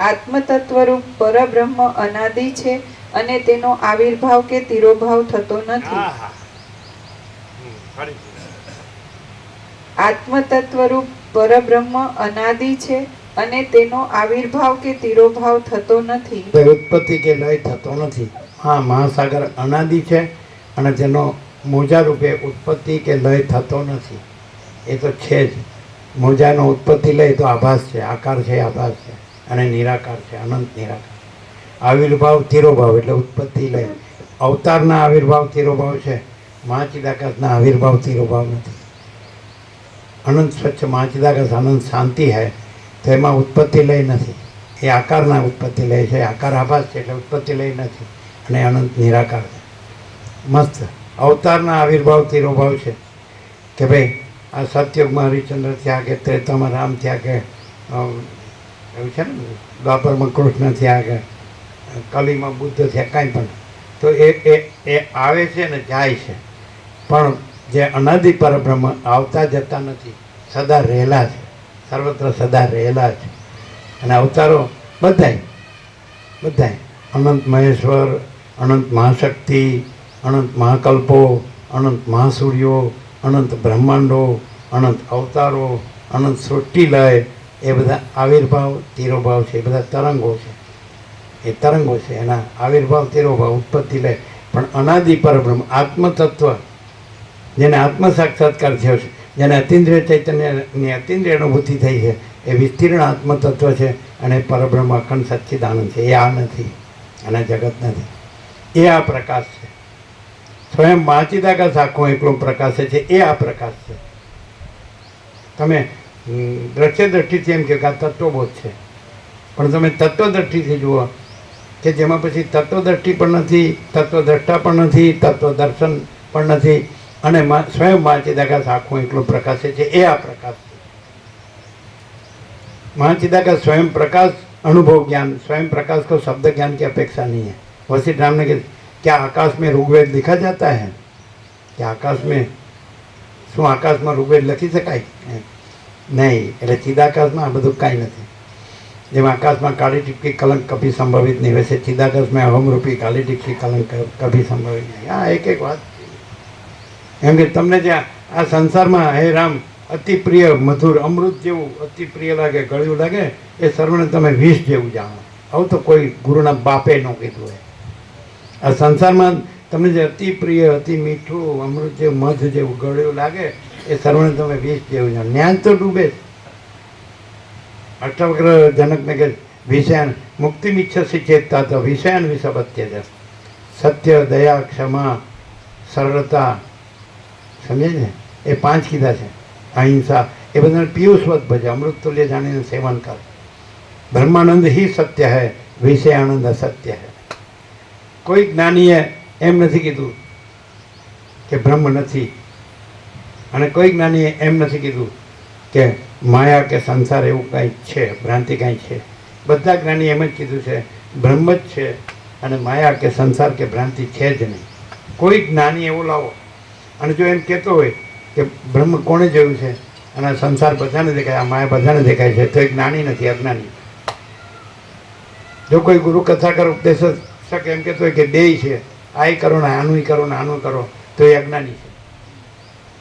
આત્મતત્વરૂપ પરબ્રહ્મ અનાદિ છે અને તેનો આવિર્ભાવ કે તિરોભાવ થતો નથી. આત્મતત્વરૂપ પરબ્રહ્મ અનાદિ છે અને તેનો આવિર્ભાવ કે તિરોભાવ થતો નથી. ઉત્પત્તિ કે લય થતો નથી. હા, મહાસાગર અનાદિ છે અને તેનો મોજા રૂપે ઉત્પત્તિ કે લય થતો નથી. એ તો છે જ. મોજાનો ઉત્પત્તિ લય તો આભાસ છે, આકાર છે, આભાસ છે અને નિરાકાર છે, અનંત નિરાકાર. આવિર્ભાવ તિરોભાવ એટલે ઉત્પત્તિ લય. અવતારના આવિર્ભાવ તિરોભાવ છે, મહાચિદાકાશના આવિર્ભાવ તિરોભાવ નથી. અનંત સ્વચ્છ મહાચિદાકાશ અનંત શાંતિ હૈ, તો એમાં ઉત્પત્તિ લય નથી. એ આકારના ઉત્પત્તિ લય છે, આકાર આભાસ છે એટલે ઉત્પત્તિ લય નથી અને અનંત નિરાકાર છે. મસ્ત. અવતારના આવિર્ભાવ તિરોભાવ છે કે ભાઈ આ સતયુગમાં હરિશ્ચંદ્ર થયા કે ત્રેતામાં રામ થયા કે એવું છે ને, દ્વાપરમાં કૃષ્ણ થયા કે કલીમાં બુદ્ધ થયા, કાંઈ પણ. તો એ આવે છે ને જાય છે, પણ જે અનાદિ પરબ્રહ્મ આવતા જતા નથી, સદા રહેલા છે, સર્વત્ર સદા રહેલા છે. અને અવતારો બધાય અનંત મહેશ્વર, અનંત મહાશક્તિ, અનંત મહાકલ્પો, અનંત મહાસૂર્યો, અનંત બ્રહ્માંડો, અનંત અવતારો, અનંત સૃષ્ટિલય, એ બધા આવિર્ભાવ તિરોભાવ છે. એ બધા તરંગો છે, એ તરંગો છે. એના આવિર્ભાવ તિરોભાવ ઉત્પત્તિ લય. પણ અનાદિ પરબ્રહ્મ આત્મતત્વ, જેને આત્મ સાક્ષાત્કાર થયો છે, જેને અતિન્દ્રિય ચૈતન્યની અતિન્દ્રિય અનુભૂતિ થઈ છે, એ વિસ્તીર્ણ આત્મતત્વ છે અને પરબ્રહ્મ અખંડ સચ્ચિદાનંદ છે. એ આ નથી અને જગત નથી, એ આ પ્રકાશ છે. સ્વયં મહાચિદાકાશ આખો એકલો પ્રકાશ છે, એ આ પ્રકાશ છે. તમે દ્રશ્ય દ્રષ્ટિથી એમ કહો કે આ તત્વબોધ છે, પણ તમે તત્વ દ્રષ્ટિથી જુઓ કે જેમાં પછી તત્વદ્રષ્ટિ પણ નથી, તત્વદ્રષ્ટા પણ નથી, તત્વદર્શન પણ નથી, અને સ્વયં મહાચિદાકાશ આખું એકલો પ્રકાશે છે. એ આ પ્રકાશ છે. महाचिदाकाश स्वयं प्रकाश अनुभव ज्ञान, स्वयं प्रकाश को शब्द ज्ञान की अपेक्षा नहीं है. वशिष्ठ राम ने कहा क्या आकाश में ऋग्वेद लिखा जाता है? क्या आकाश में શું આકાશમાં ઋગ્વેદ લખી શકાય? નહીં. એટલે ચિદાકાશમાં આ બધું કાંઈ નથી. જેમ આકાશમાં કાળી ટીપકી કલંક કભી સંભવિત નહીં, વૈસે ચિદાકાશમાં અહમરૂપી કાળી ટીપકી કલંક કભી સંભવિત નહીં. હા, એક વાત એમ કે તમને જ્યાં આ સંસારમાં હે રામ અતિ પ્રિય મધુર અમૃત જેવું અતિ પ્રિય લાગે, ગળ્યું લાગે, એ સર્વને તમે વિષ જેવું જાણો. આવું તો કોઈ ગુરુના બાપે ન કીધું હોય. આ સંસારમાં તમને જે અતિ પ્રિય અતિ મીઠું અમૃત જેવું મધ જેવું ગળ્યું લાગે, એ સર્વને તમે વિષ જેવું જાણો. જ્ઞાન તો ડૂબે. અષ્ટાવક્ર જનકને કે વિષયાન મુક્તિ ઈચ્છસી ચેતતા તો વિષયાન વિષપત્ય છે. સત્ય, દયા, ક્ષમા, સરળતા, સમજે ને, એ 5 કીધા છે. અહિંસા, એ બધાને પિયુષવત ભજે, અમૃત તુલ્ય જાણીને સેવન કર. બ્રહ્માનંદ ही સત્ય है, વિષયાનંદ અસત્ય है. કોઈ જ્ઞાનીએ એમ નથી કીધું કે બ્રહ્મ નથી, અને કોઈ જ્ઞાનીએ એમ નથી કીધું કે માયા કે સંસાર એવું કાંઈ છે, ભ્રાંતિ કાંઈ છે. બધા જ્ઞાનીએ એમ જ કીધું છે બ્રહ્મ જ છે, અને માયા કે સંસાર કે ભ્રાંતિ છે જ નહીં. કોઈ જ્ઞાની એવું લાવો, અને જો એમ કહેતો હોય કે બ્રહ્મ કોણે જોયું છે અને આ સંસાર બધાને દેખાય, આ માયા બધાને દેખાય છે, તો એ જ્ઞાની નથી, અજ્ઞાની. જો કોઈ ગુરુ કથાકાર ઉપદેશક એમ કહેતો હોય કે દેય છે, આ કરો ને આનું કરો ને આનું કરો, તો એ અજ્ઞાની છે.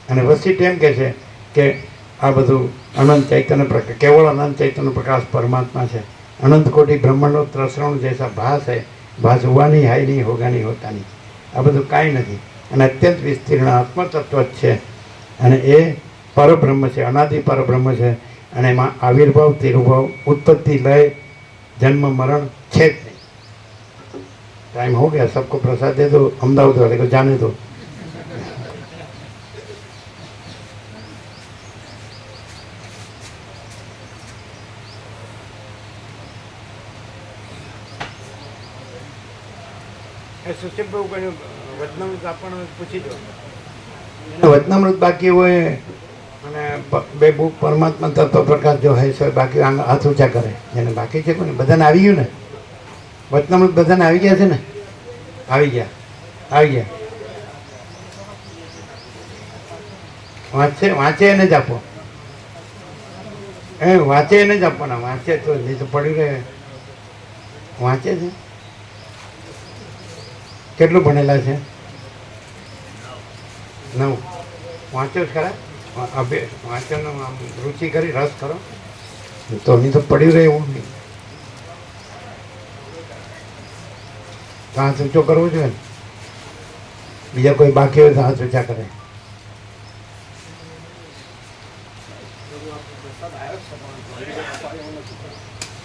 અને વશિષ્ઠ એમ કહે છે કે આ બધું અનંત ચૈતન્ય પ્રકાશ, કેવળ અનંત ચૈતન્ય પ્રકાશ પરમાત્મા છે. અનંત કોટી બ્રહ્માંડો ત્રસરણ જૈસા ભાસ है, ભાસ हुआ नहीं, हाई नहीं, होगा नहीं, होता नहीं. આ બધું કાંઈ નથી, અને અત્યંત વિસ્તીર્ણ આત્મતત્વ જ છે. અને એ પરબ્રહ્મ છે, અનાદિ પરબ્રહ્મ છે. અને એમાં આવિર્ભાવ, તિરુભાવ, ઉત્પત્તિ, લય, જન્મ, મરણ છે જ નહીં. टाइम हो गया, सबको प्रसाद दे दो, अहमदाबाद वाले को जाने दो. વચનામૃત બાકી હોય અને 2 બુક પરમાત્મા તત્વ પ્રકાશ જો હોય છે, બાકી હાથ ઊંચા કરે. જેને બાકી છે કોને, બધાને આવી ગયું ને વચનામૃત? બધાને આવી ગયા છે ને? આવી ગયા. વાંચે એને જ આપો. વાંચે એને જ આપવાના. વાંચે તો નહીં તો પડી રહે. વાંચે છે. કેટલું ભણેલા છે? 9. વાંચો જ ખરા. વાંચવાનો આમ રુચિ કરી, રસ કરો, તો નહીં તો પડી રહે એવું નહીં. હાથ ઊંચો કરવો જોઈએ ને. બીજા કોઈ બાકી હોય તો હાથ ઊંચા કરે.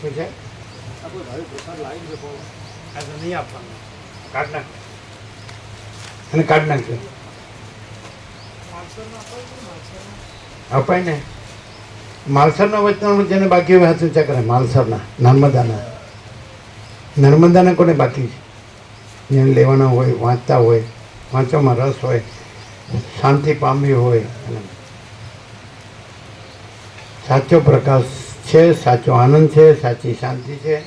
શું છે? નહીં આપવાનું. કાઢ નાખ. અને કાઢ નાખજો. અપાય ને. માલસરના વચનામૃત જેને બાકી હોય હાથ ઊંચા કરે. માલસરના, નર્મદાના કોને બાકી છે? જેને લેવાના હોય, વાંચતા હોય, વાંચવામાં રસ હોય, શાંતિ પામવી હોય. સાચો પ્રકાશ છે, સાચો આનંદ છે, સાચી શાંતિ છે.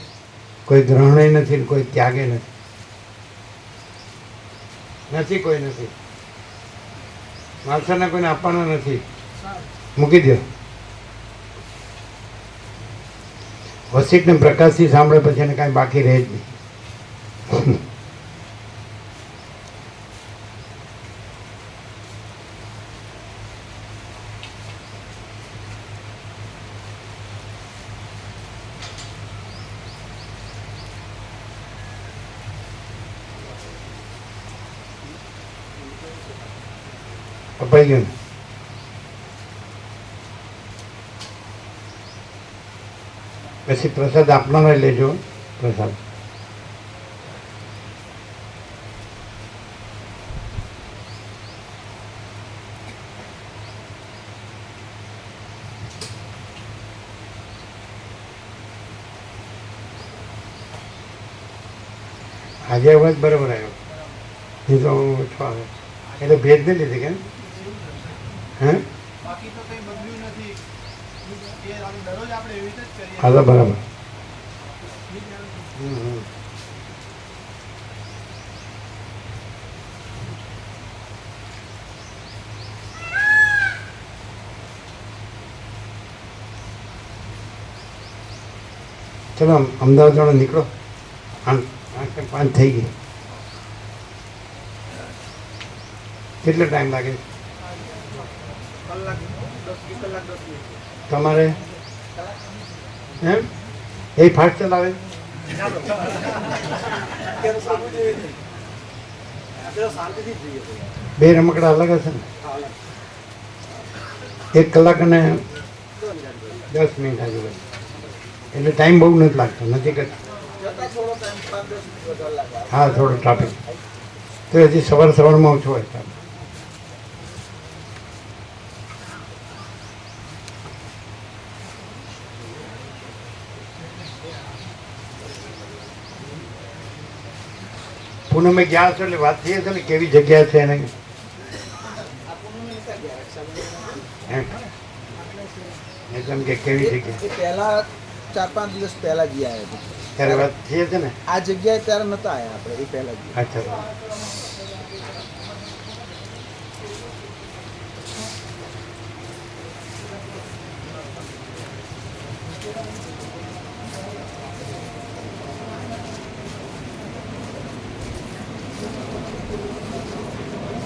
કોઈ ગ્રહણે નથી, કોઈ ત્યાગે નથી. કોઈ નથી. માલસરના કોઈને આપવાના નથી. મૂકી દો. વસિષ્ઠને પ્રકાશથી સાંભળે પછી એને કાંઈ બાકી રહે જ નહીં. અપાઈ ગયું ને? પછી પ્રસાદ આપનારા લેજો. પ્રસાદ આજે અવાજ બરાબર આવ્યો, એ તો ઓછો આવે. એટલે ભેજ નહીં લીધી કેમ? હે? બાકી તો કંઈ બદલ્યું નથી. એ દરરોજ આપણે એવી રીતે જ કરીએ. હા તો બરાબર. હમ. ચલો અમદાવાદ જોડે નીકળો. 5 થઈ ગઈ. કેટલો ટાઈમ લાગે કલાક 10 મિનિટ. તમારે? એમ એ ફાસ્ટ ચલાવે? બે રમકડા અલગ હશે ને? 1 કલાક અને 10 મિનિટ આજુબાજુ. એટલે ટાઈમ બહુ નથી લાગતો, નજીક જ. હા, થોડો ટ્રાફિક તો હજી સવારમાં ઓછો હોય ટ્રાફિક. પૂનમે ગયા છો એટલે વાત થઈ હશે ને કેવી જગ્યા છે એને? એમ કે કેવી જગ્યા પહેલા 4-5 દિવસ પહેલા જ આવ્યા હતા. ત્યારે વાત થઈ હશે ને? આ જગ્યાએ ત્યારે નતા આવ્યા આપણે, એ પહેલા જ. અચ્છા.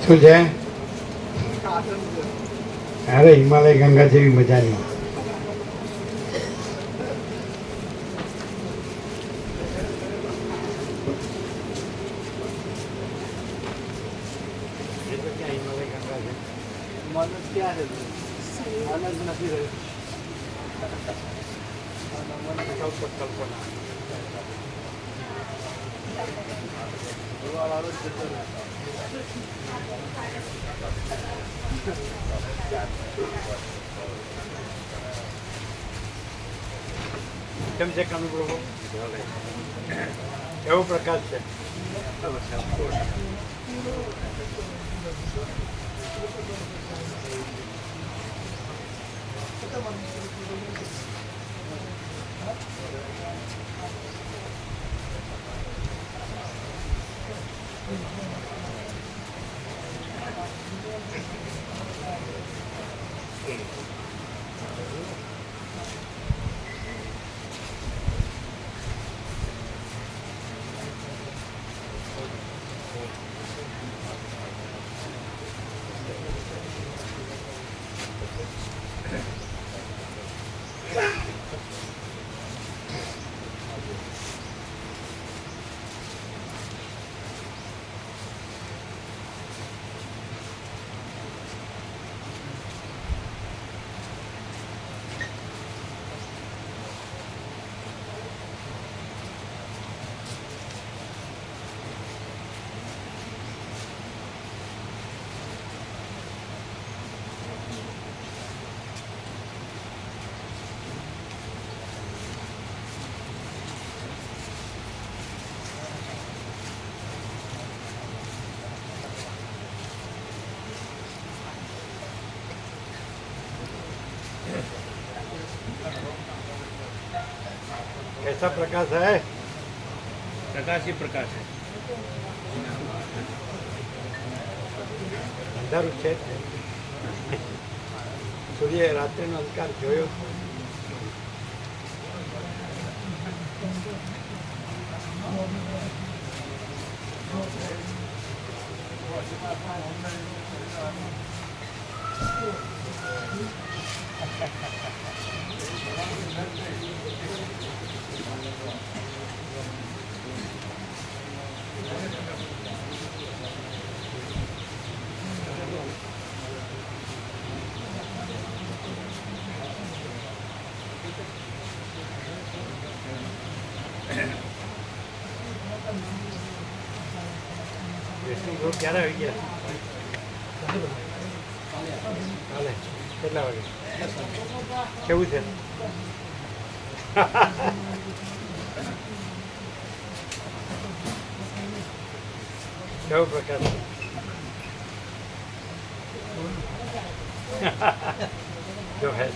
શું છે? અરે હિમાલય ગંગા જેવી મજા નહીં. કેમ છે કાનુ પ્રભુ? એવો પ્રકાશ છે. कैसा प्रकाश है? प्रकाश ही प्रकाश है. અંધારું છે. સૂર્ય રાત્રિનો અંધકાર જોયો. વિષ્ણુ ગ્રુપ ક્યારે આવી ગયા? કાલે કેટલા વાગે? કેવું છે? કેવો પ્રકાશ જો હે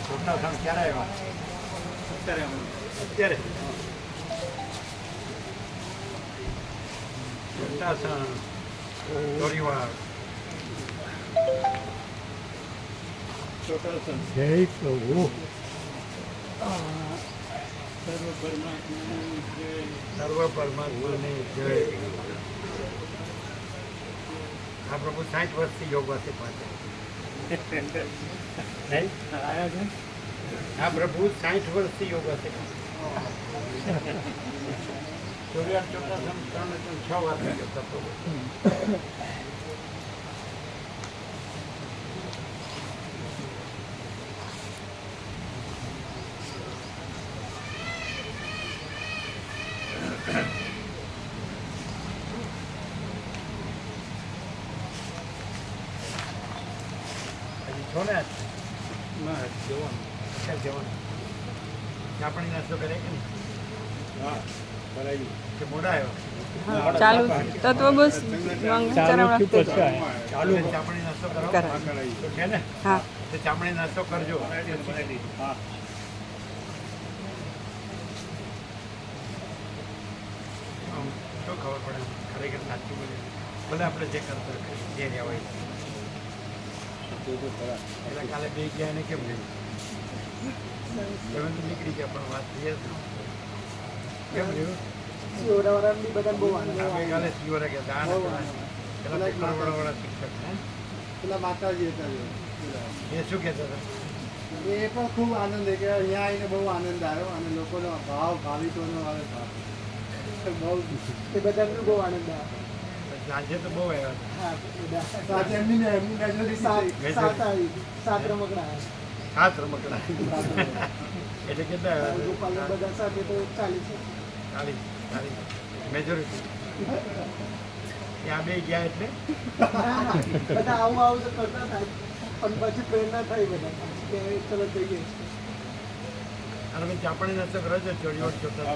છોટા સણ ક્યારે આવ્યા અત્યારે છોટા સણ દોરીવાળા જય પ્રભુ સર્વ પરમાત્માની જય આ પ્રભુ 60 વર્ષથી યોગવાથી પાછળ નહીં આવ્યા છે આ પ્રભુ 60 વર્ષથી યોગાથી ચોર્યાઠ ચોરાસમ 3 વાર કરતા પ્રભુ છો ને જવાનું આપણે નાસ્તો કરે કે હા કરાવી કે મોડા આવ્યો ચાલુ તો બસ ચાલુ ચાપણી નાસ્તો કરો તો છે ને હા તો ચાપણી નાસ્તો કરજો હા શું ખબર પડે ખરેખર સાચું બોલે ભલે આપણે જે કરતા જે રહ્યા હોય એટલે કાલે બે ગયા એને કેમ નહીં તમે નીકળી ગયા પણ વાત થઈ કેમ રહ્યું કાલે શિવરા ગયા હતા પેલા વાળા શિક્ષક ને પેલા માતાજી હતા એ શું કહેતા હતા એ પણ ખૂબ આનંદ કે અહીંયા આવીને બહુ આનંદ આવ્યો અને લોકોનો ભાવ ભાવિકોનો આવે બહુ એ બધાને બહુ આનંદ આવ્યો સાંજે તો બહુ આવ્યા સાત રમકડા 7 રમકડા એટલે કેટલા આવ્યા બધા સાથે તો 40 મેજોરિટી ત્યાં બે ગયા એટલે બધા આવું તો કરતા થાય પણ પછી પ્રેરણા થાય બધા કે ચલો જઈએ અને ભાઈ ચાપણી નાસ્તો કરો છો ચોરીઓટ ચોથા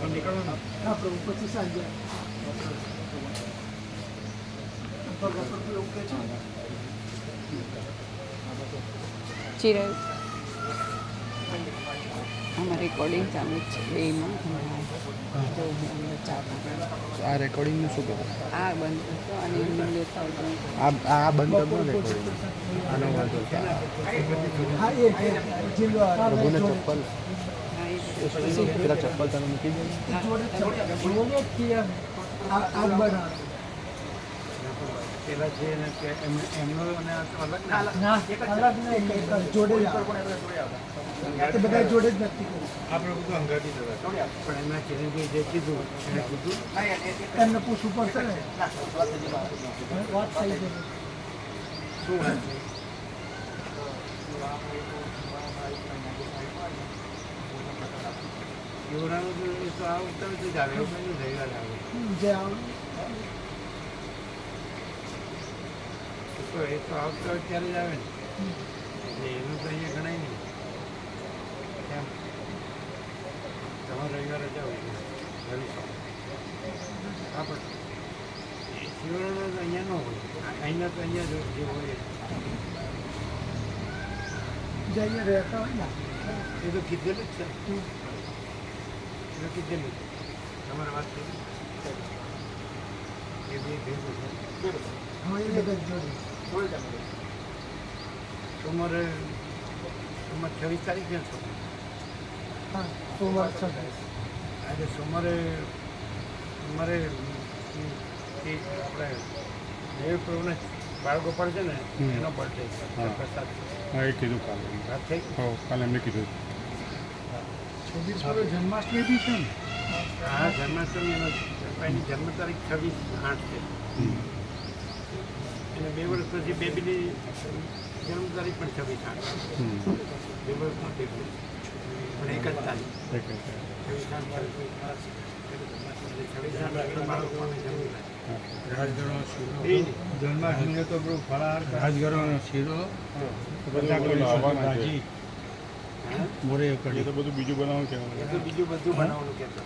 નીકળવાનું આપણે પછી સાંજે ચિરાગ આમાં રેકોર્ડિંગ ચાલુ જ છે બેમાં તો હું અંદર ચા પાઉં. આ રેકોર્ડિંગનું શું કહેવાય આ બંધ હતો અને એમને લેતા આવતો આ બંધ કરવો રેકોર્ડિંગ આનો વાંધો હા એ પ્રભુને ચપ્પલ હા એ પેલા ચપ્પલ તમે મૂકી દો આગ બનાવે પેલા છે ને કે એમનો અને આ તો અલગ જોડે બધા જોડે જ નથી આપણે બધું અંગાટી હતા પણ એમના ચિરંજીવી જે કીધું એને કીધું એમને પૂછવું પડશે ને વાત થઈ ગઈ શું વાત છે યુવરાનું તો એ તો આ ઉત્તરથી જ આવે એવું બધું રવિવાર આવે જે આવ તો એ તો આવતા હોય ત્યારે જ આવે ને એટલે એનું તો અહીંયા ગણાય નહીં કેમ તમારે રવિવાર રજા હોય છે રવિ હા પણ શિવરાનો તો અહીંયા ન હોય અહીંના તો અહીંયા જે હોય જે અહીંયા રહેતા હોય ને એ તો કીધેલું જ છે એ તો કીધેલું જ તમારે વાત કરી એ બે ભેગું છે હા એ બધા જોડે તમારે 26 તારીખ છે હા સોમવાર છે આજે સોમવારે અમારે આપણે દેવ પ્રભુને બાળગોપાલ છે ને એનો બર્થડે છે પ્રસાદ હા એ કીધું કાલે વાત થઈ હા કાલે એમને કીધું 26 જન્માષ્ટમી બી છે ને? હા, જન્માષ્ટમી એનો એની જન્મ તારીખ 26/8 છે. અને 2 વર્ષ પછી બેબીની જન્મ તારીખ પણ 26/8. 2 વર્ષમાં બેબી પણ એક જ તારીખ 26/8 બાળકોને જન્મ રાજગરનો શીરો થાય. જન્માષ્ટમીએ તો પેલું ફળાહાર રાજગરનો શીરો ભાજી મોરે કઢી તો બધું બીજું બનાવવાનું એ તો બીજું બધું બનાવવાનું કહેતો.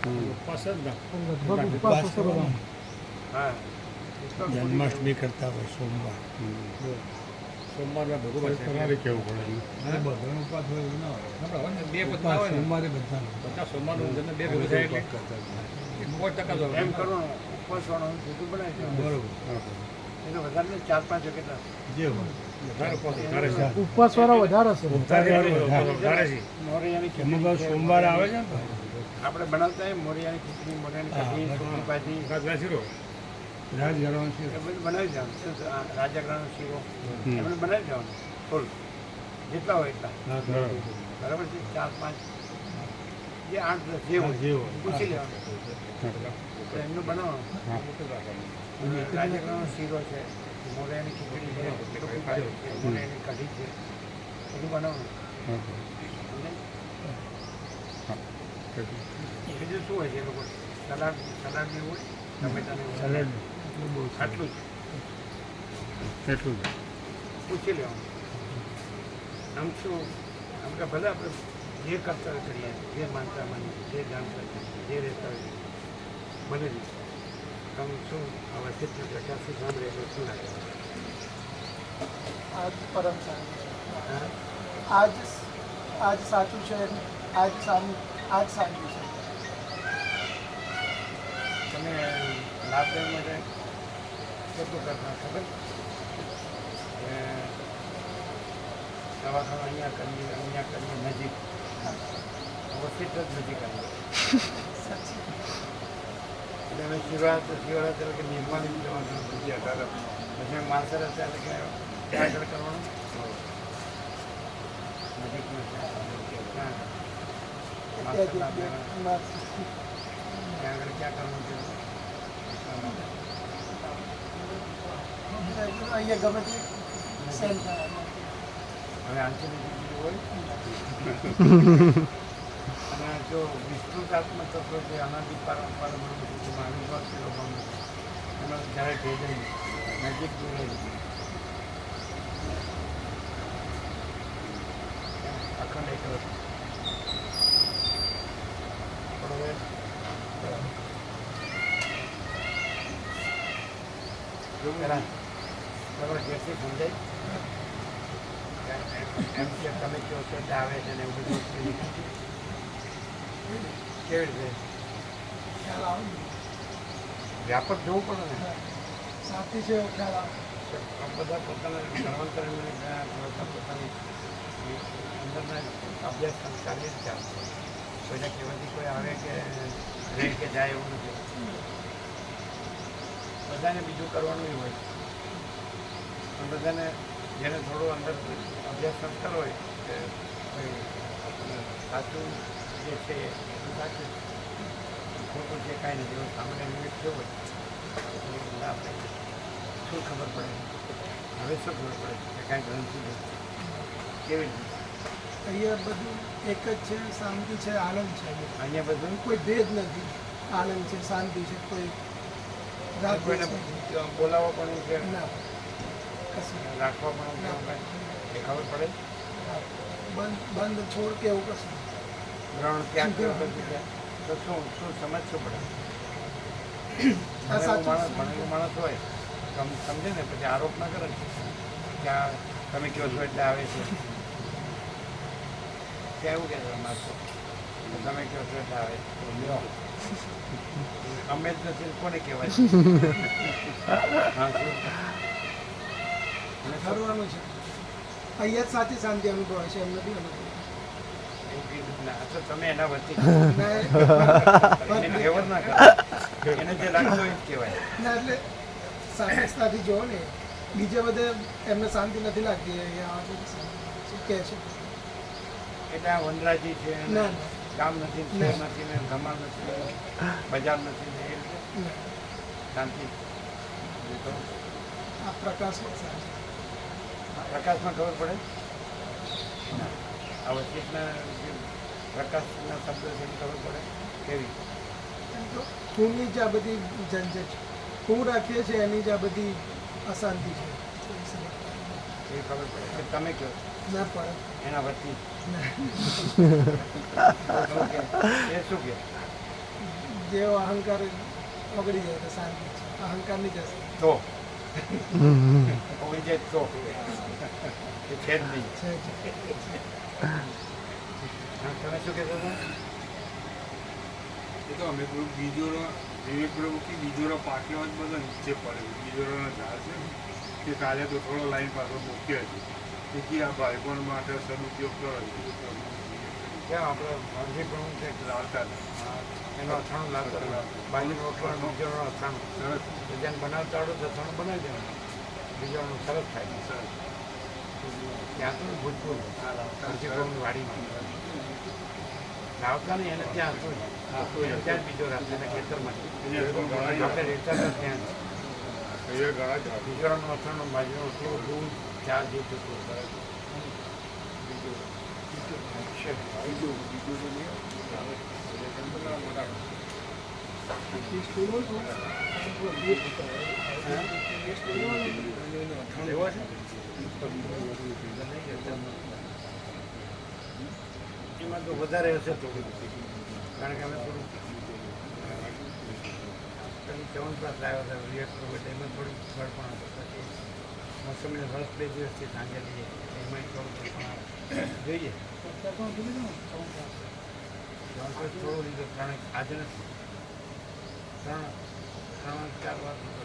ઉપવાસ તો હા, જન્માષ્ટમી કરતા હોય સોમવાર સોમવારના ભગવાન તમારે કેવું પડે બધાનો ઉપવાસ હોય એવું ના હોય બે બધા હોય ને. સોમવારે બધાનો બધા સોમવારનું જન્મ બે ભેગું થાય એટલે 100% જ એમ કરવાનું ઉપવાસ વાળવાનું જુદું બનાવી દેવાનું. બરોબર એને વધારે નહીં, 4-5 વખત જે હોય વધારે ઉપવાસ વધારે છે. ઉપવાસ વાળો વધારે હશે વધારે છે. મોરિયાની અમુક ખીચડી છે. સોમવારે આવે છે ને આપણે બનાવતા હોય મોરિયાની ખીચડી, મોરિયાની કઢી, સૂકી ભાજી રાજગરા શીરો રાજગરનો એ શીરો બધું બનાવી દેવાનું. રાજાગ્રાનો શીરો એ બધું બનાવી દેવાનું. ફૂલ જેટલા હોય એટલા. બરાબર છે? 4-5 જે 8-10 જે હોય જે હોય. પૂછી લેવાનું. તો એમનું બનાવવાનું. રાજાગ્રાનો શીરો છે, મોરિયાની ખીચડી છે, સૂકી ભાજી છે, મોરિયાની કઢી છે, બધું બનાવવાનું. બીજું શું હોય છે એ લોકો? સલાડ જેવું હોય, ટમેટાનું સલાડ આટલું જ એટલું જ પૂછી લેવાનું. આમ શું, આમ કે ભલે આપણે જે કરતા કરીએ, જે માનતા માનીએ, જે જાણતા જે રહેતા હોય મને જ આમ શું હવે કેટલું પ્રકારથી સાંભળે એટલે શું લાગે? આજ પરમ સારું હા? આજ સાચું છે, આજ સાચું છે. તમે લાભ લેવા માટે કેટલું કરતા ખબર? કે દવાખાનું અહીંયા કરીએ નજીક, હોસ્પિટલ જ નજીક કરીએ. એટલે હવે શિવરાત્રી કે નિર્માણ જવાનું પછી 18 પછી માસર અત્યારે કે ત્યાં આગળ કરવાનું નજીકમાં ત્યાં માસર લાભ લેવાનો. ત્યાં આગળ ક્યાં કરવાનું છે? અહીંયા ગમે તે સેલ થાય. હવે આંતરિક બીજું હોય અને જો વિસ્તૃતાત્મક તત્વ છે અનાદિ પરંપરા વિશ્વાસ એમાં જ્યારે ભેદ નજીક અખંડ એક પણ હવે બરાબર જેથી સમજાય એમ કે તમે કહો છો એટલે આવે છે ને એવું બધું કેવી રીતે ખ્યાલ આવે ને? વ્યાપક જોવું પડે ને. સાથી છે એવો ખ્યાલ આવે. બધા પોતાના ધર્માંતર પોતાની અંદરના અભ્યાસ સંસ્કારી જ ચાલે. કોઈને કહેવાથી કોઈ આવે કે રહે કે જાય એવું નથી. બધાને બીજું કરવાનું હોય પણ બધાને જેને થોડું અંદર અભ્યાસ સંસ્કાર હોય કે ભાઈ સાચું જે છે એ સાચું, ખોટું જે કાંઈ નથી એવું સામાન્ય નિમિત્ત જો હોય આપણે શું ખબર પડે? હવે શું ખબર પડે કે કાંઈ ગ્રંથિ નથી કેવી રીતે? અહીંયા બધું એક જ છે, શાંતિ છે, આનંદ છે. અહીંયા બધું કોઈ ભેદ નથી. આનંદ છે, શાંતિ છે, કોઈ રાગ કોઈને નથી. બોલાવવા પણ કે ના કશું નહીં. રાખવા પણ કે એ ખબર પડે? બંધ છોડ કે એવું કશું નહીં. ગ્રહણ ક્યાં કેવું બધું છે તો શું સમજ શું પડે? આ સાચું છે. ભણેલું માણસ હોય તો સમજે ને પછી આરોપ ના કરે કે આ તમે કહો છો એટલે આવે છે. ત્યાં એવું કહે છે માણસો તમે કહો છો એટલે આવે છે. અમે જ નથી કોને કહેવાય? હા શું? અને ફરવાનું છે. અહીંયા જ સાચી શાંતિ અનુભવાય છે, એમ નથી અનુભવ. એવું કીધું ના તો તમે એના વચ્ચે એને ના કહેવો જ ના કરો. એને જે લાગતું હોય એ જ કહેવાય. એટલે સાચી જોવો ને, બીજે બધે એમને શાંતિ નથી લાગતી. અહીંયા આવે છે, કહે છે એટલે આ વનરાજી છે ના ના ગામ નથી, શહેર નથી, ને ધમાલ નથી, બજાર નથી, ને એ રીતે શાંતિ. આ પ્રકાશમાં શાંતિ. પ્રકાશમાં ખબર પડે ના, આ વચિતના જે પ્રકાશના શબ્દ છે એની ખબર પડે કેવી? એમ તો ખૂનની જ આ બધી ઝંઝટ, ખૂન રાખીએ છીએ એની જ આ બધી અશાંતિ છે એ ખબર પડે કે તમે કહો ના પડે. એના વચ્ચે ના. એ શું કે જેવો અહંકાર ઓગળી જાય તો શાંતિ છે. અહંકારની જ અસર તો કોઈ છે તો એ છે જ નહીં. છે જ. હા, તમે શું કહેતો હતા? એ તો અમે પેલું બીજોરો વિવેક પ્રભુથી બીજોરો પાક્યો જ બધો નીચે પડે. બીજોરોનો ઝાડ છે ને, તે કાલે તો થોડો લાઈન પાછો મૂક્યો છે. તેથી આ ભાઈબંધ માટે સદુપયોગ કરો ક્યાં આપણે અરજી પ્રમુખ છે લાવતા હતા. એનો અથાણું લાવતો બાજુ રોટલો બીજોનો અથાણું સરસ જેને બનાવતા આવડે તો અથાણું બનાવી દેવાનું, બીજોનું સરસ થાય. સરસ. ત્યાં તો ભૂતપૂર્વ અરજી પ્રમુખ વાડીમાં લાવતા નહીં, એને ત્યાં હતું જ. એને ત્યાં જ બીજો રાખે એના ખેતરમાં આપણે રહેતા હતા ત્યાં જ. એ ઘણા ઝાડ બીજોનું અથાણું બાજુનું એટલું દૂધ ચા જેવું હતું. એવો છે એમાં તો વધારે હશે થોડું, કારણ કે અમે થોડું પેલી ચવનપ્રાસ લાવ્યા હતા રિએક્ટર એટલે એમાં થોડું ફળ પણ હતું. પછી મોસમીનો રસ 2 દિવસથી સાંજે લઈએ એમાં થોડું ફળ પણ આવે. જોઈએ ચવનપ્રાસ થોડો લીધો, આજે નથી, 3-4 વાર લીધો,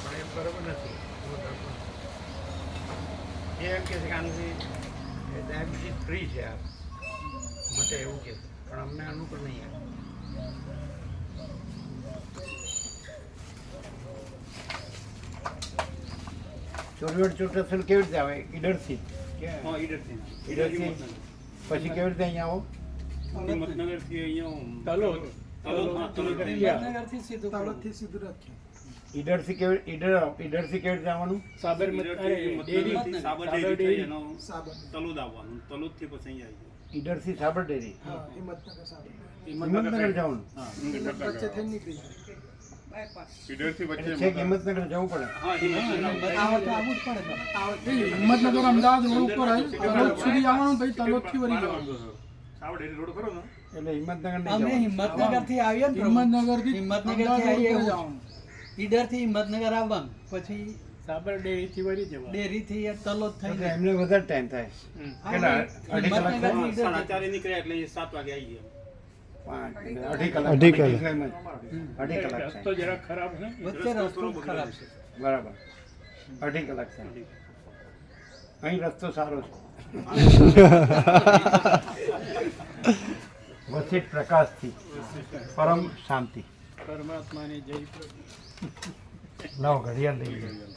પણ એમ બરાબર નથી. એ એમ કહે છે કે આનાથી ડાયાબિટીસ ફ્રી છે આ માટે એવું કહે છે, પણ અમને અનુકૂળ નહીં આવે. ચોરવડ ચોટસલ કેવી રીતે આવે? ઈડરથી હા ઈડરથી ઈડરથી પછી કેવી રીતે અહીંયા આવો? હિંમતનગરથી અહીંયા તળોદથી સીધું રાખ્યું. ઈડરથી કેવી રીતે આવવાનું? ઈડરથી સાબર ડેરી હા, હિંમતનગર સાહેબ. હિંમતનગર જવાનું. વચ્ચે થઈને નીકળી જાય. એટલે છેક હિંમતનગર જવું પડે. હિંમતનગર અમદાવાદ રોડ ઉપર આવી તલોદ સુધી આવવાનું, પછી તલોદથી વળી જવાનું. રોડ ખરો ને એટલે હિંમતનગર નહીં અમે જવાનું. હિંમતનગરથી આવીએ ને હિંમતનગરથી હિંમતનગરથી અમદાવાદ આવીએ રોડ ઉપર એવું. જવાનું. ઈડરથી હિંમતનગર આવવાનું, પછી સાબર ડેરીથી વળી જવા. ડેરીથી તલોદ થઈ એટલે જાય. એમને વધારે ટાઈમ થાય. કેટલા? અઢી કલાક થાય? હિંમતનગરથી 4:30 નીકળ્યા એટલે 7 વાગે આવી ગયા. 5 અઢી કલાક. અઢી કલાક. અઢી કલાક રસ્તો થાય. જરાક ખરાબ છે. વચ્ચે રસ્તો ખરાબ છે. બરાબર, અઢી કલાક થાય. અહીં રસ્તો સારો છે. વસિત પ્રકાશથી પરમ શાંતિ. પરમાત્માની જય. નવ ઘડિયાળ લઈ ગયો.